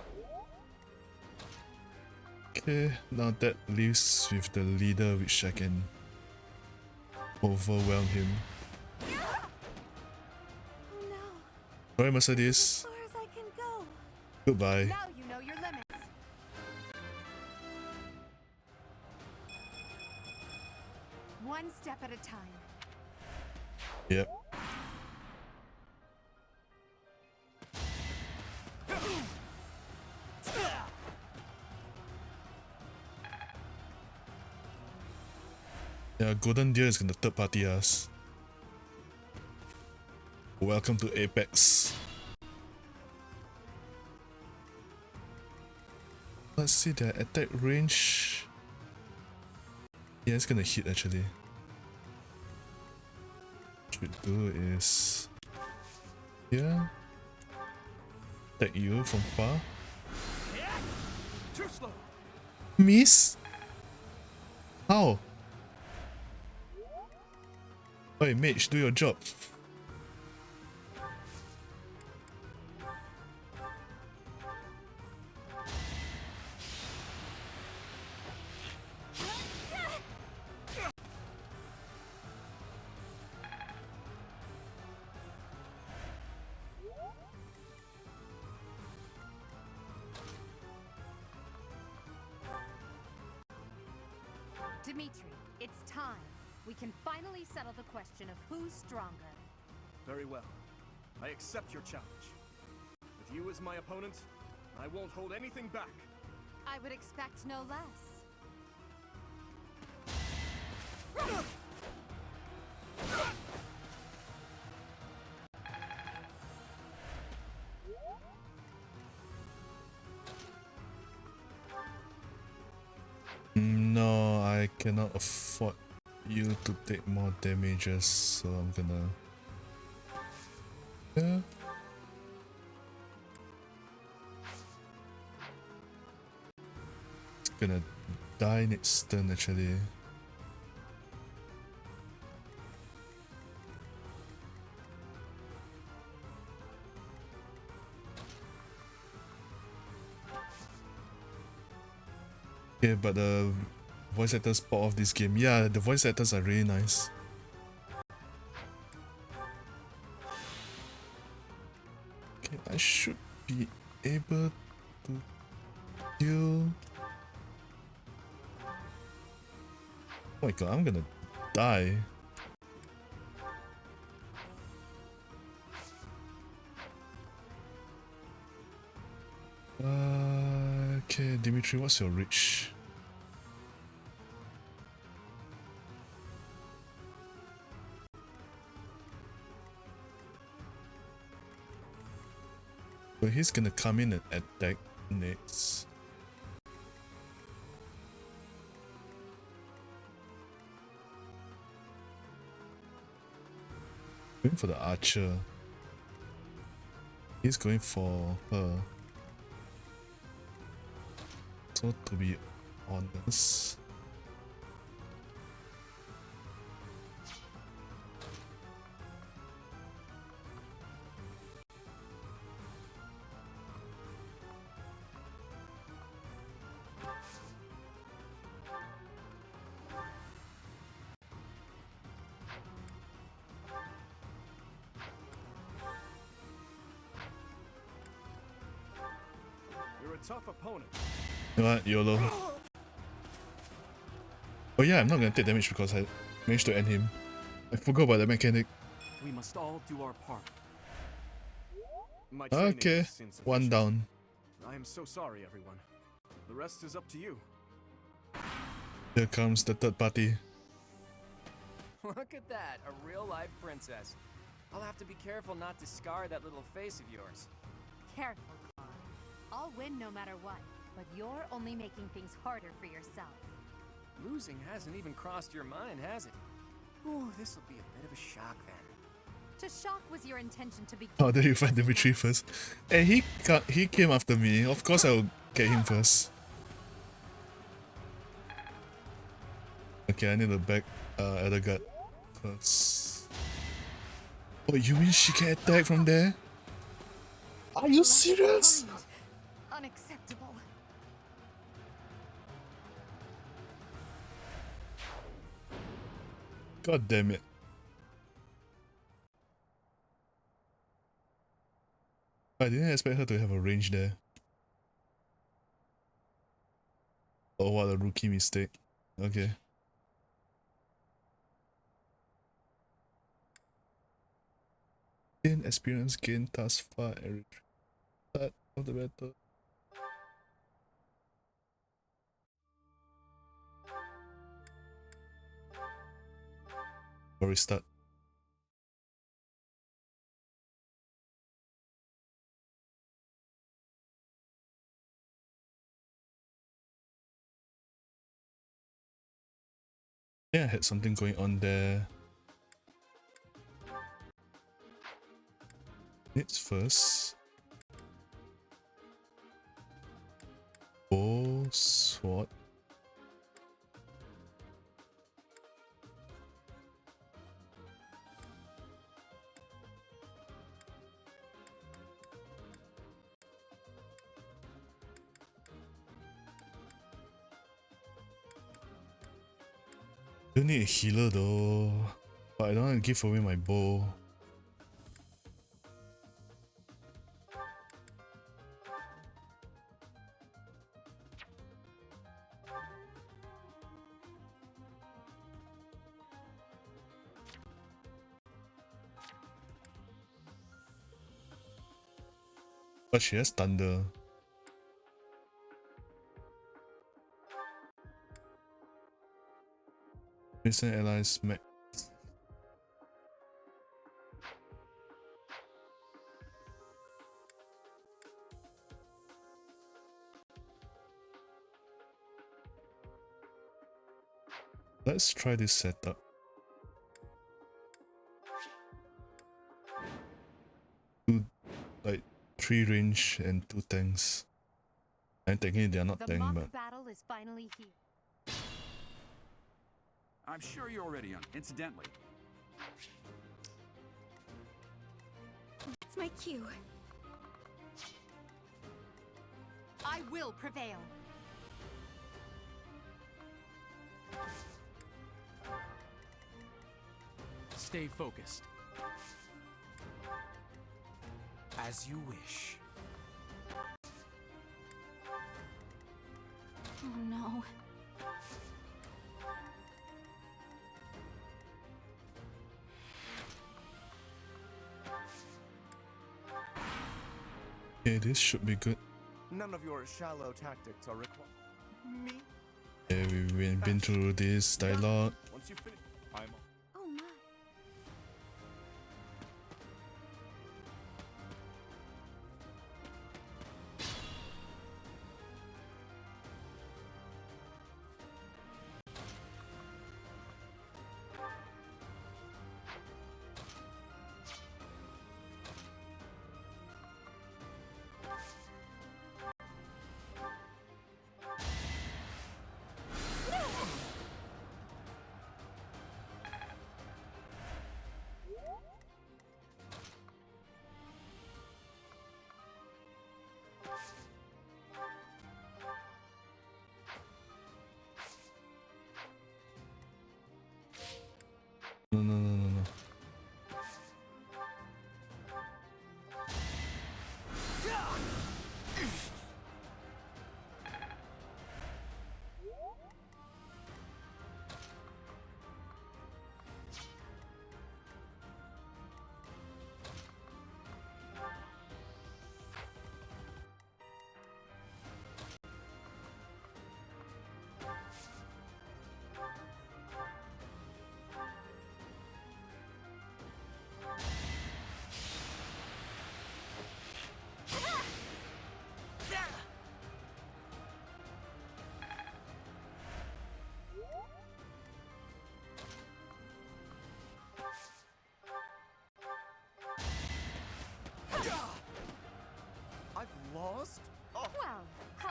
Okay, now that leaves with the leader, which I can overwhelm him. Sorry, Mercedes. Goodbye. Now you know your limits. One step at a time. Yep. Yeah, Golden Deer is gonna third party us. Welcome to Apex. Let's see their attack range. Yeah, it's gonna hit actually. What we do is here. Attack you from far. Too slow. Miss? How? Hey mage, do your job. Dimitri, it's time. We can finally settle the question of who's stronger. Very well. I accept your challenge. With you as my opponent, I won't hold anything back. I would expect no less. No, I cannot afford you to take more damages, so I'm gonna... Yeah. It's gonna die next turn actually. Okay, but the voice actors part of this game, yeah, the voice actors are really nice. Okay, I should be able to kill. Oh my god, I'm gonna die. Okay, Dimitri, what's your reach? So he's gonna come in and attack next. Going for the archer. He's going for her. So to be honest, You're a tough opponent. you know what, YOLO. Oh yeah, I'm not gonna take damage because I managed to end him. I forgot about the mechanic. We must all do our part. My training Okay, was insufficient. one down. I am so sorry, everyone. The rest is up to you. Here comes the third party. Look at that, a real-life princess. I'll have to be careful not to scar that little face of yours. Careful, Carl. I'll win no matter what, but you're only making things harder for yourself. Losing hasn't even crossed your mind, has it? Ooh, this'll be a bit of a shock then. To shock was your intention to begin. How did you find Dimitri first? And he came after me. Of course I'll get him first. Okay, I need to back Edelgard first. Oh, you mean she can attack from there? Are you serious? Unacceptable. God damn it. I didn't expect her to have a range there. Oh, what a rookie mistake. Okay. Gain experience gain thus far every start of the battle. Or restart. Yeah, I had something going on there. It's first. Bow, sword. Don't need a healer though. But I don't want to give away my bow. But she has thunder. Missing allies max. Let's try this setup. Like 3 range and 2 tanks. And technically they are not The tank, mock but battle is finally here. I'm sure you're already on. Incidentally, It's my cue. I will prevail. Stay focused. As you wish. Oh no. okay, this should be good. None of your shallow tactics are required. Me? Yeah, we've been through this dialogue. Once you finish, I'm Oh my.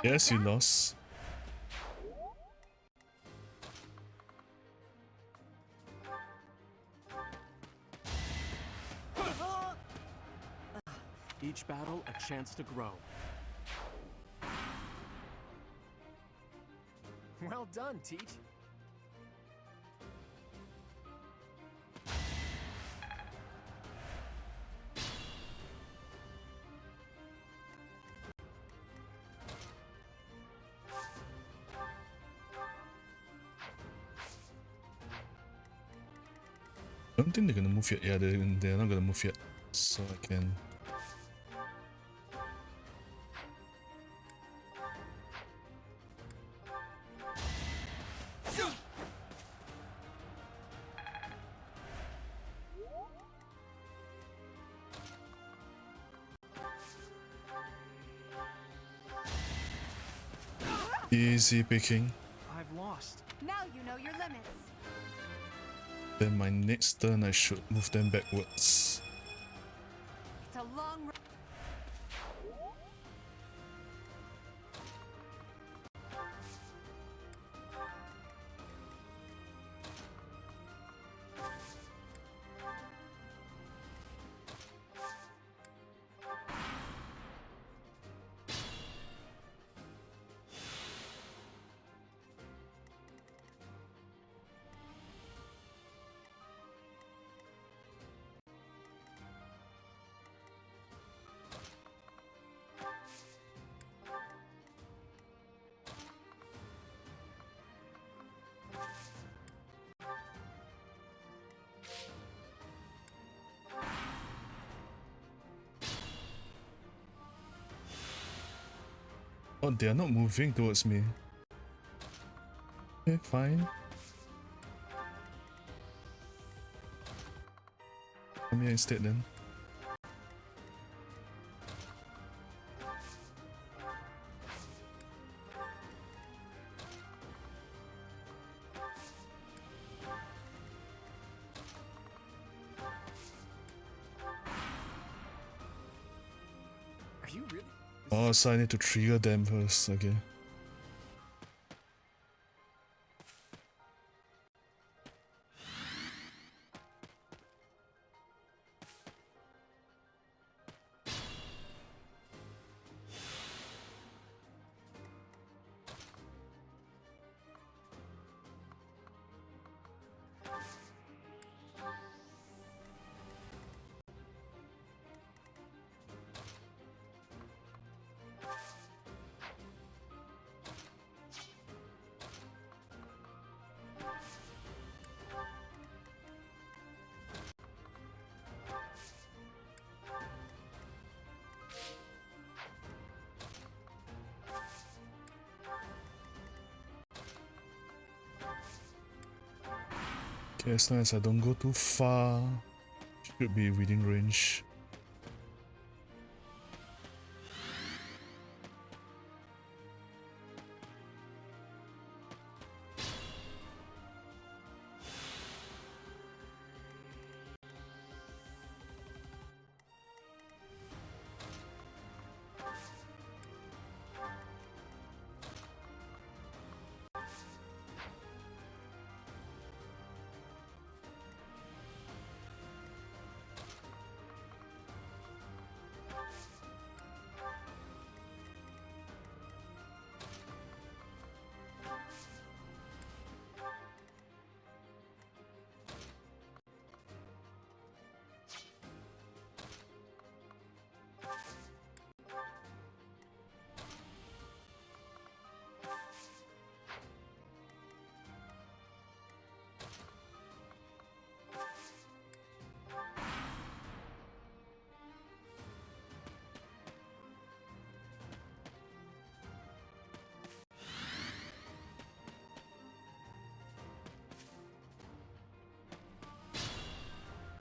Yes, you lost. Each battle a chance to grow. Well done, Teach. I don't think they're gonna move yet. Yeah, they're not gonna move yet. So I can. Easy picking. I've lost. Now you know your limits. Then my next turn I should move them backwards. It's a long run. Oh, they are not moving towards me. Okay, fine. Come here instead then. Are you really? Oh, so I need to trigger them first, okay. Okay, as long as I don't go too far, should be within range.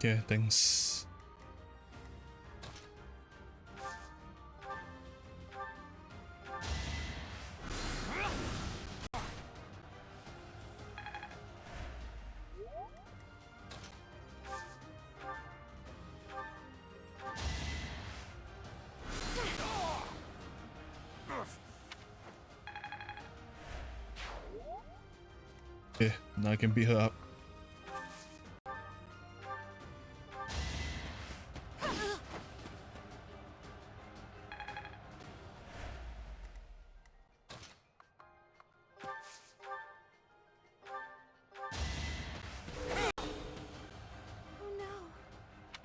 Okay, thanks. Okay, now I can beat her up.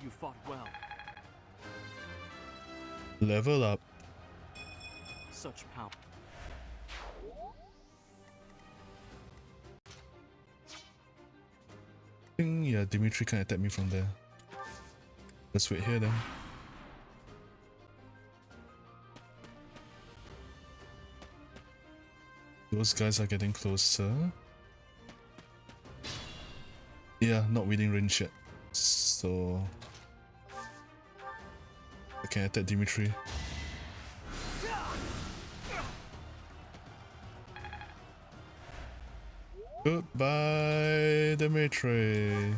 You fought well. Level up. Such power. I think, yeah, Dimitri can attack me from there. Let's wait here then. Those guys are getting closer. Yeah, not within range yet. So I can attack Dimitri. Goodbye, Dimitri.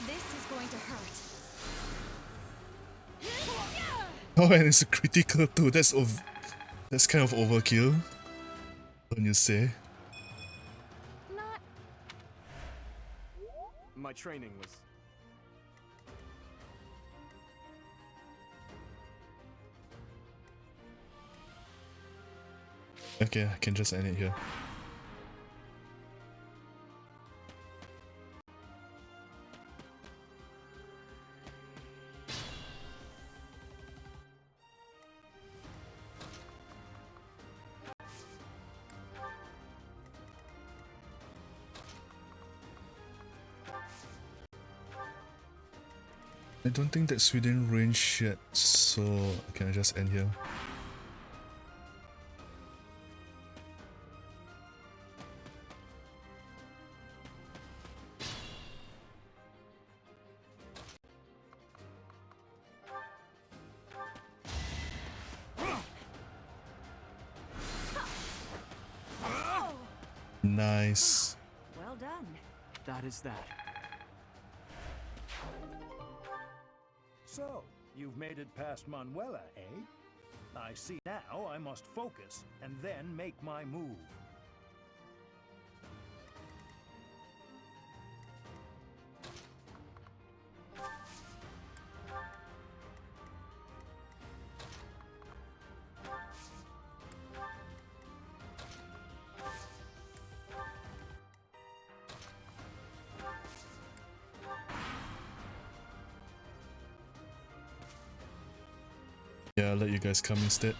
This is going to hurt. Oh, and it's a critical too. That's kind of overkill. Don't you say? My training was... Okay, I can just end it here. I don't think that's within range yet, so can I just end here? Nice. Well done. That is that. So, you've made it past Manuela, eh? I see now I must focus and then make my move. Yeah, I'll let you guys come instead.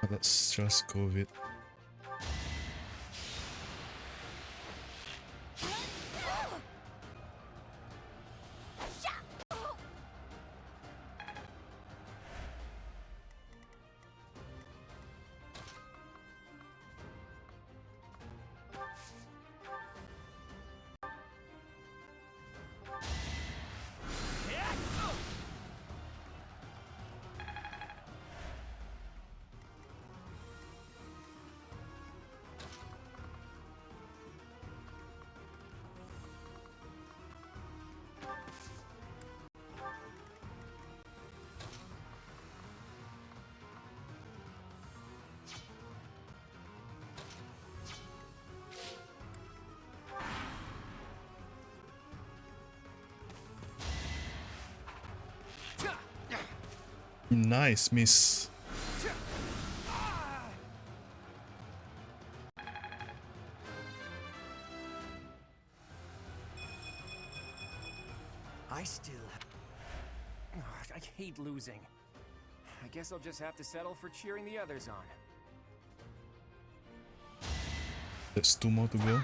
Let's just go with it. Nice miss. I losing. I guess I'll just have to settle for cheering the others on. There's 2 more to go.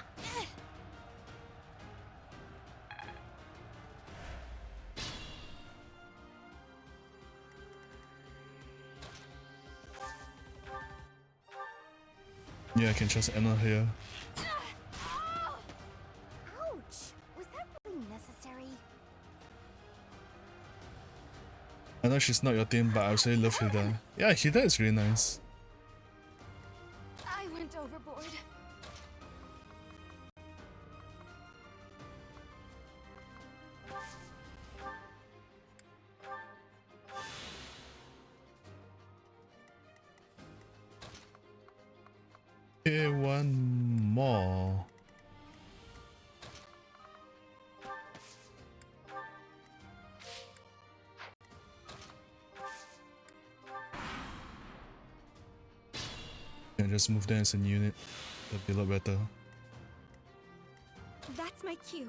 Yeah, I can just Anna here. Ouch! Was that really necessary? I know she's not your team, but I also love Hilda. Yeah, Hilda is really nice. I went overboard. Okay, 1 more. Can just move them as a unit. That'd be a lot better. That's my cue.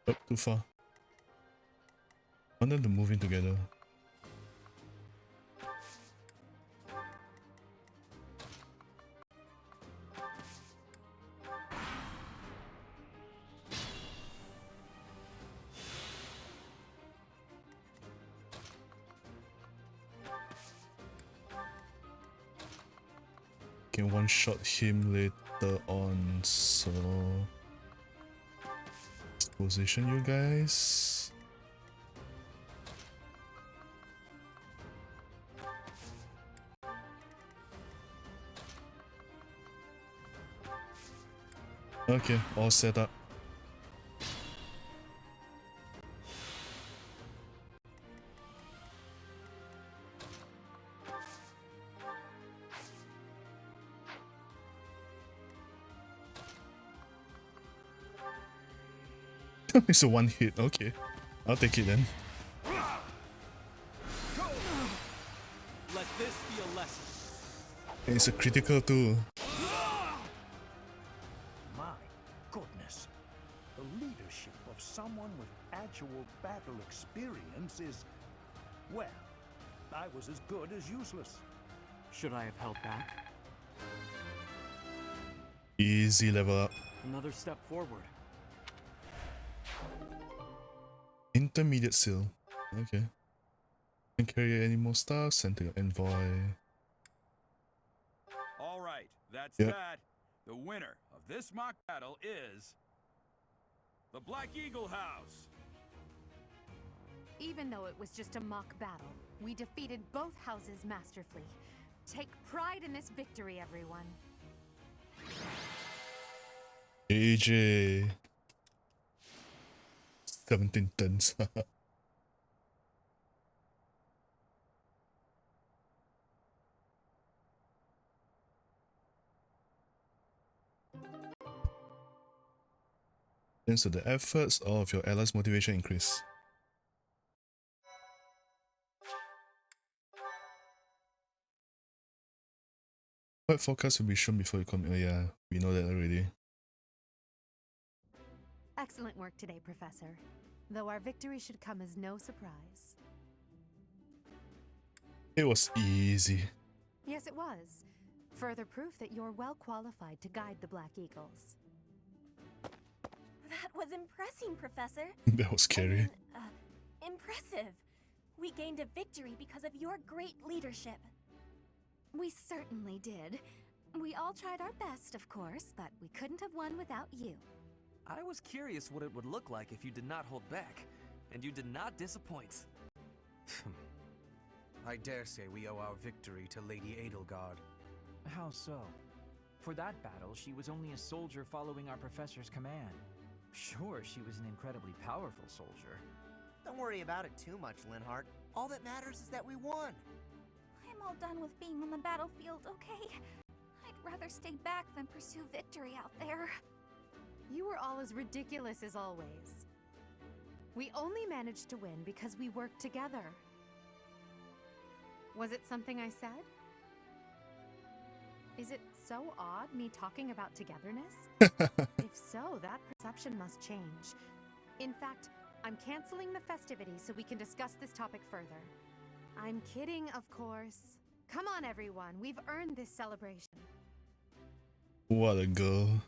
Oh, too far. I want them to move in together. Can one-shot him later on, so position you guys. Okay, all set up. It's a 1 hit, okay. I'll take it then. Let this be a lesson. And it's a critical too. My goodness. The leadership of someone with actual battle experience is, well, I was as good as useless. Should I have held back? Easy level up. Another step forward. Intermediate seal. Okay. Can carry any more stuff, send to your envoy. Alright, that's Yep. that. The winner of this mock battle is the Black Eagle House. Even though it was just a mock battle, we defeated both houses masterfully. Take pride in this victory, everyone. AJ. 17 tons. Thanks to the efforts of your allies' motivation increase. What forecast will be shown before you come? Oh yeah, we know that already. Excellent work today, Professor. Though our victory should come as no surprise. It was easy. Yes, it was. Further proof that you're well qualified to guide the Black Eagles. That was impressive, Professor. That was scary. Impressive. We gained a victory because of your great leadership. We certainly did. We all tried our best, of course, but we couldn't have won without you. I was curious what it would look like if you did not hold back, and you did not disappoint. I dare say we owe our victory to Lady Edelgard. How so? For that battle, she was only a soldier following our professor's command. Sure, she was an incredibly powerful soldier. Don't worry about it too much, Linhardt. All that matters is that we won. I'm all done with being on the battlefield, okay? I'd rather stay back than pursue victory out there. You were all as ridiculous as always. We only managed to win because we worked together. Was it something I said? Is it so odd, me talking about togetherness? If so, that perception must change. In fact, I'm canceling the festivities so we can discuss this topic further. I'm kidding, of course. Come on, everyone. We've earned this celebration. What a girl.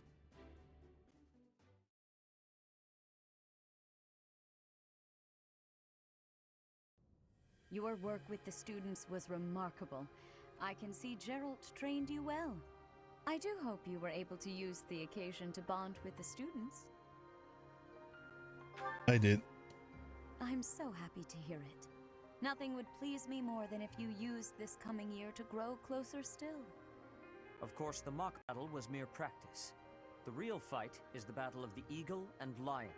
Your work with the students was remarkable. I can see Gerald trained you well. I do hope you were able to use the occasion to bond with the students. I did. I'm so happy to hear it. Nothing would please me more than if you used this coming year to grow closer still. Of course, the mock battle was mere practice. The real fight is the battle of the Eagle and Lion,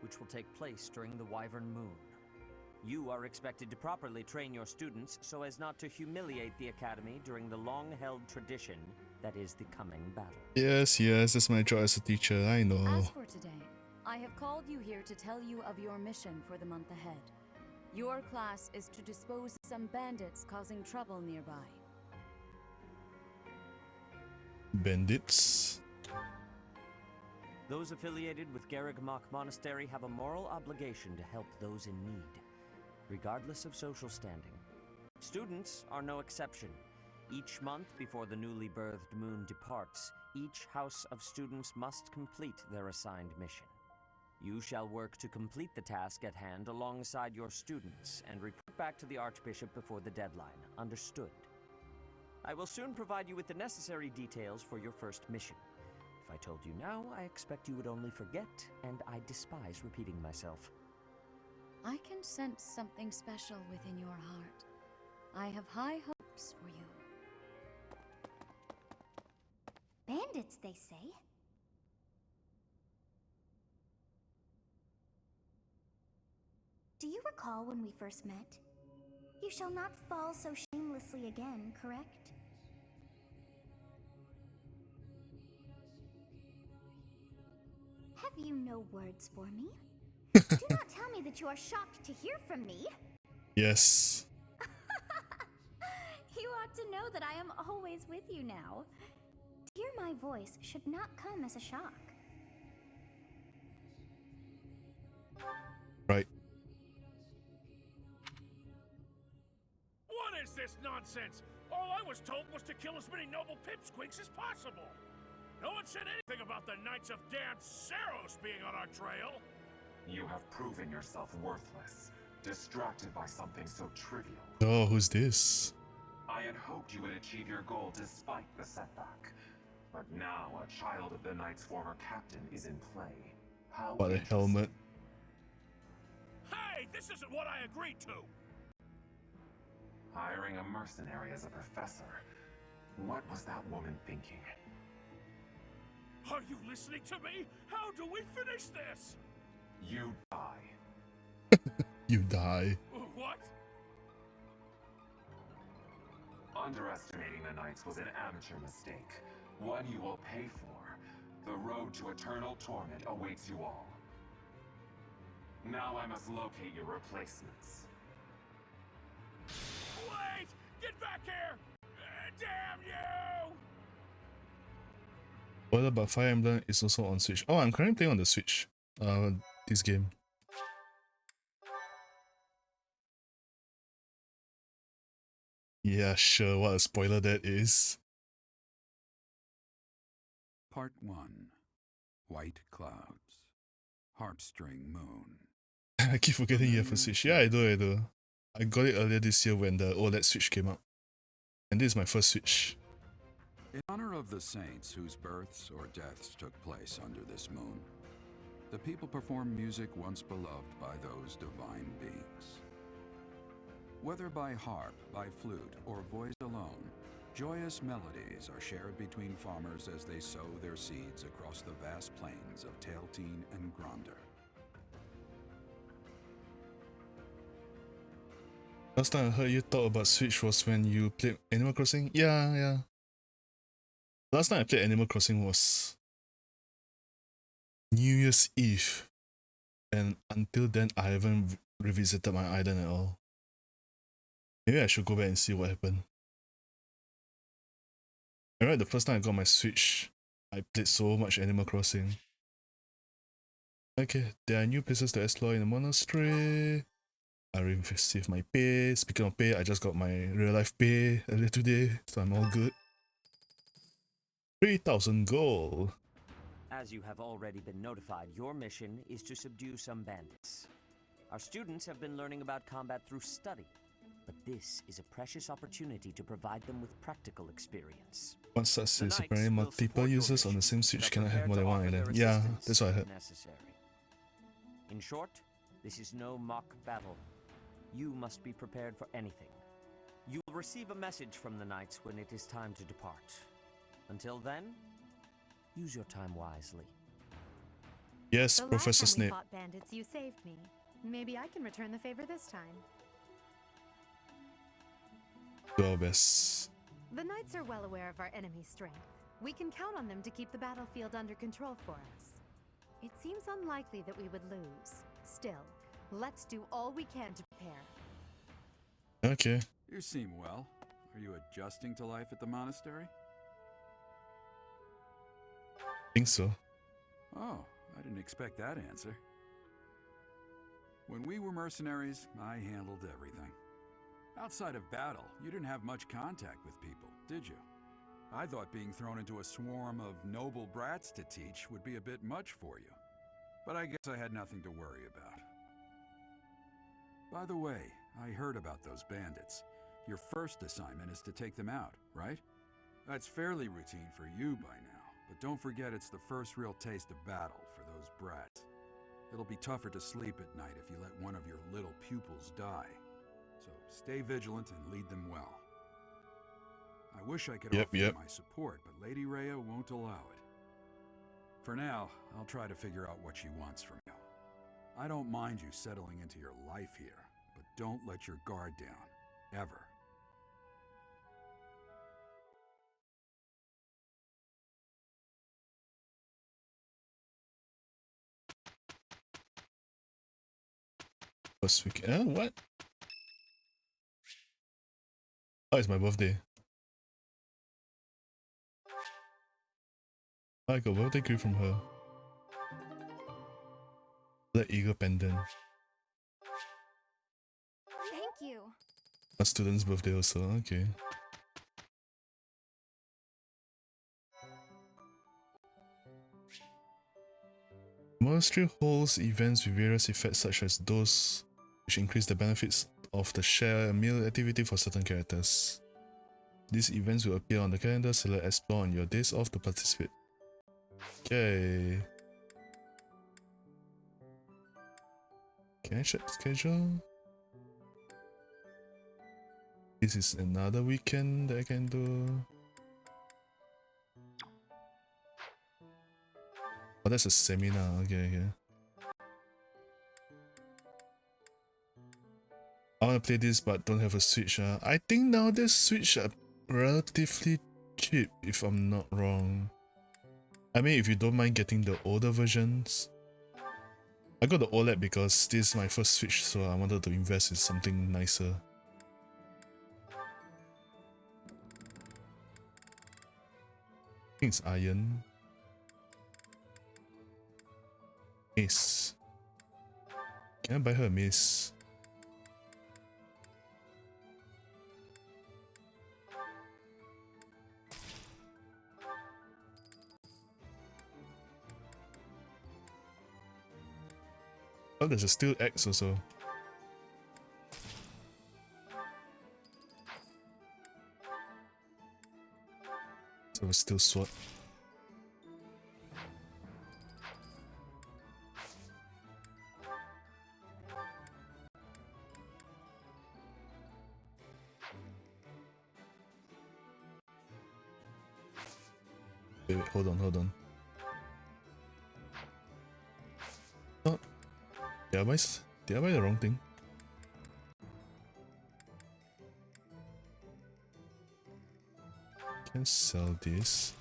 which will take place during the Wyvern Moon. You are expected to properly train your students so as not to humiliate the Academy during the long-held tradition that is the coming battle. Yes, that's my job as a teacher, I know. As for today, I have called you here to tell you of your mission for the month ahead. Your class is to dispose of some bandits causing trouble nearby. Bandits? Those affiliated with Garrigmach Monastery have a moral obligation to help those in need, regardless of social standing. Students are no exception. Each month before the newly birthed moon departs, each house of students must complete their assigned mission. You shall work to complete the task at hand alongside your students and report back to the Archbishop before the deadline. Understood? I will soon provide you with the necessary details for your first mission. If I told you now, I expect you would only forget, and I despise repeating myself. I can sense something special within your heart. I have high hopes for you. Bandits, they say. Do you recall when we first met? You shall not fall so shamelessly again, correct? Have you no words for me? Do not tell me that you are shocked to hear from me. Yes. You ought to know that I am always with you now. To hear my voice should not come as a shock. Right. What is this nonsense? All I was told was to kill as many noble pipsqueaks as possible. No one said anything about the Knights of Dan Saros being on our trail. You have proven yourself worthless, distracted by something so trivial. Oh, who's this? I had hoped you would achieve your goal despite the setback. But now a child of the Knight's former captain is in play. How What a helmet. Hey, this isn't what I agreed to! Hiring a mercenary as a professor. What was that woman thinking? Are you listening to me? How do we finish this? You die. You die. What? Underestimating the Knights was an amateur mistake. One you will pay for. The road to eternal torment awaits you all. Now I must locate your replacements. Wait! Get back here! Damn you! What about Fire Emblem is also on Switch? Oh, I'm currently playing on the Switch. This game. Yeah, sure, what a spoiler that is. Part 1. White Clouds. Heartstring Moon. I keep forgetting you have a Switch. Yeah, I do. I got it earlier this year when the OLED Switch came out. And this is my first Switch. In honor of the saints whose births or deaths took place under this moon, the people perform music once beloved by those divine beings. Whether by harp, by flute, or voice alone, joyous melodies are shared between farmers as they sow their seeds across the vast plains of Tailteen and Gronder. Last time I heard you talk about Switch was when you played Animal Crossing? Yeah. Last time I played Animal Crossing was New Year's Eve. And until then, I haven't revisited my island at all. Maybe I should go back and see what happened. Alright, the first time I got my Switch, I played so much Animal Crossing. Okay, there are new places to explore in the monastery. I received my pay. Speaking of pay, I just got my real life pay earlier today, so I'm all good. 3,000 gold. As you have already been notified, your mission is to subdue some bandits. Our students have been learning about combat through study, but this is a precious opportunity to provide them with practical experience. What sucks is apparently multiple users on the same Switch cannot have more than one island. Yeah, that's what I heard. In short, this is no mock battle. You must be prepared for anything. You will receive a message from the knights when it is time to depart. Until then, use your time wisely. Yes, The Professor last time we Snape. fought bandits, you saved me. Maybe I can return the favor this time. Do our best. The knights are well aware of our enemy's strength. We can count on them to keep the battlefield under control for us. It seems unlikely that we would lose. Still, let's do all we can to prepare. Okay. You seem well. Are you adjusting to life at the monastery? Think so. Oh, I didn't expect that answer. When we were mercenaries, I handled everything. Outside of battle, you didn't have much contact with people, did you? I thought being thrown into a swarm of noble brats to teach would be a bit much for you. But I guess I had nothing to worry about. By the way, I heard about those bandits. Your first assignment is to take them out, right? That's fairly routine for you by now, but don't forget it's the first real taste of battle for those brats. It'll be tougher to sleep at night if you let one of your little pupils die. So stay vigilant and lead them well. I wish I could offer you my support, but Lady Rhea won't allow it. For now, I'll try to figure out what she wants from you. I don't mind you settling into your life here, but don't let your guard down, ever. First week. What? Oh, it's my birthday. I got birthday gift from her. The eagle pendant. Thank you. A student's birthday also, okay. Monastery holds events with various effects such as those which increase the benefits of the share meal activity for certain characters. These events will appear on the calendar, select explore on your days off to participate. Okay. Can I check schedule? This is another weekend that I can do. Oh, that's a seminar. Okay. I want to play this but don't have a Switch. I think nowadays Switch are relatively cheap if I'm not wrong. I mean, if you don't mind getting the older versions. I got the OLED because this is my first Switch, so I wanted to invest in something nicer. I think it's iron. Mace. Can I buy her a mace? Oh, there's a steel axe also. So a steel sword. Wait, hold on. Oh, did I buy the wrong thing? Can sell this.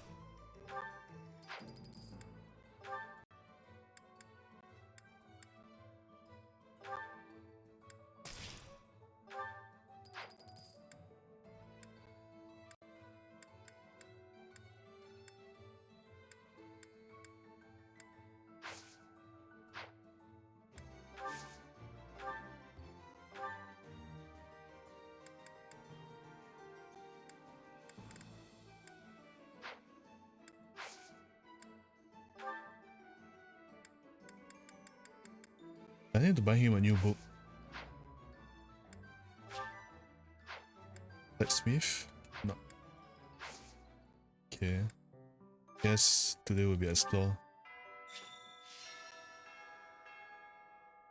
I need to buy him a new book. Blacksmith? No. Okay. Yes, today will be explore.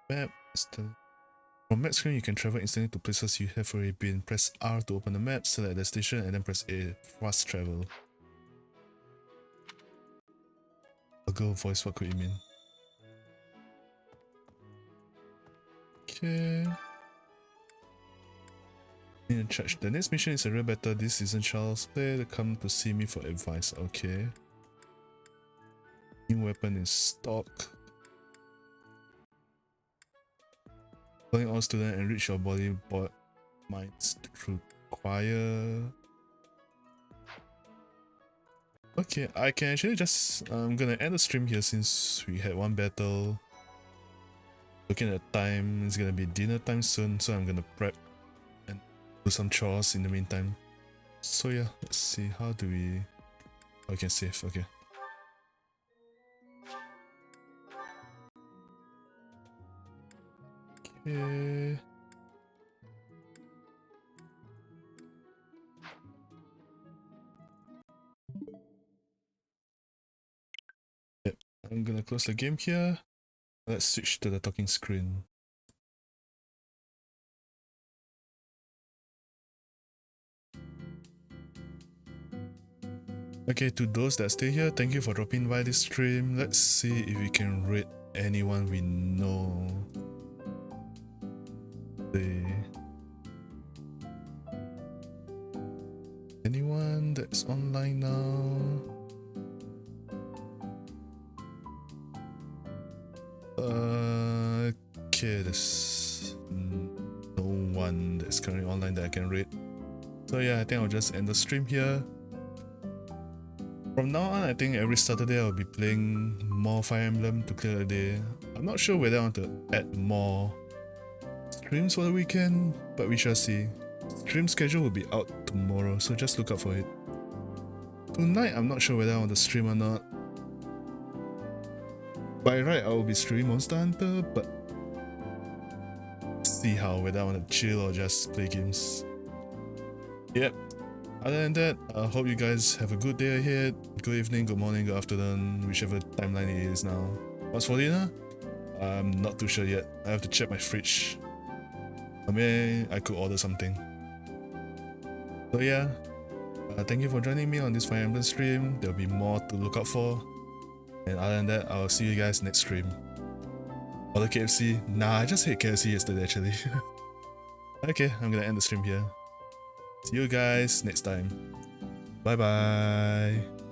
Map. From map screen, you can travel instantly to places you have already been. Press R to open the map, select the station, and then press A. Fast travel. A girl voice, what could it mean? Okay. In charge. The next mission is a real battle. This isn't Charles' play. They come to see me for advice. Okay. New weapon in stock. Calling all students, enrich your body minds through choir. Okay, I can actually just I'm gonna end the stream here since we had one battle. Looking at the time, it's gonna be dinner time soon, so I'm gonna prep and do some chores in the meantime. So yeah, let's see, how do we... Oh, we can save, okay. Okay. Yep, I'm gonna close the game here. Let's switch to the talking screen. Okay, to those that stay here, thank you for dropping by this stream. Let's see if we can rate anyone we know. Anyone that's online now? Okay, there's no one that's currently online that I can rate. So yeah, I think I'll just end the stream here. From now on, I think every Saturday I'll be playing more Fire Emblem to clear the day. I'm not sure whether I want to add more streams for the weekend, but we shall see. Stream schedule will be out tomorrow, so just look out for it. Tonight, I'm not sure whether I want to stream or not. By right, I will be streaming Monster Hunter, but see how, whether I want to chill or just play games. Yep. Other than that, I hope you guys have a good day ahead. Good evening, good morning, good afternoon, whichever timeline it is now. What's for dinner? I'm not too sure yet. I have to check my fridge. I mean, I could order something. So yeah, thank you for joining me on this Fire Emblem stream. There'll be more to look out for. And other than that, I'll see you guys next stream. Order KFC? Nah, I just ate KFC yesterday actually. Okay, I'm gonna end the stream here. See you guys next time. Bye bye.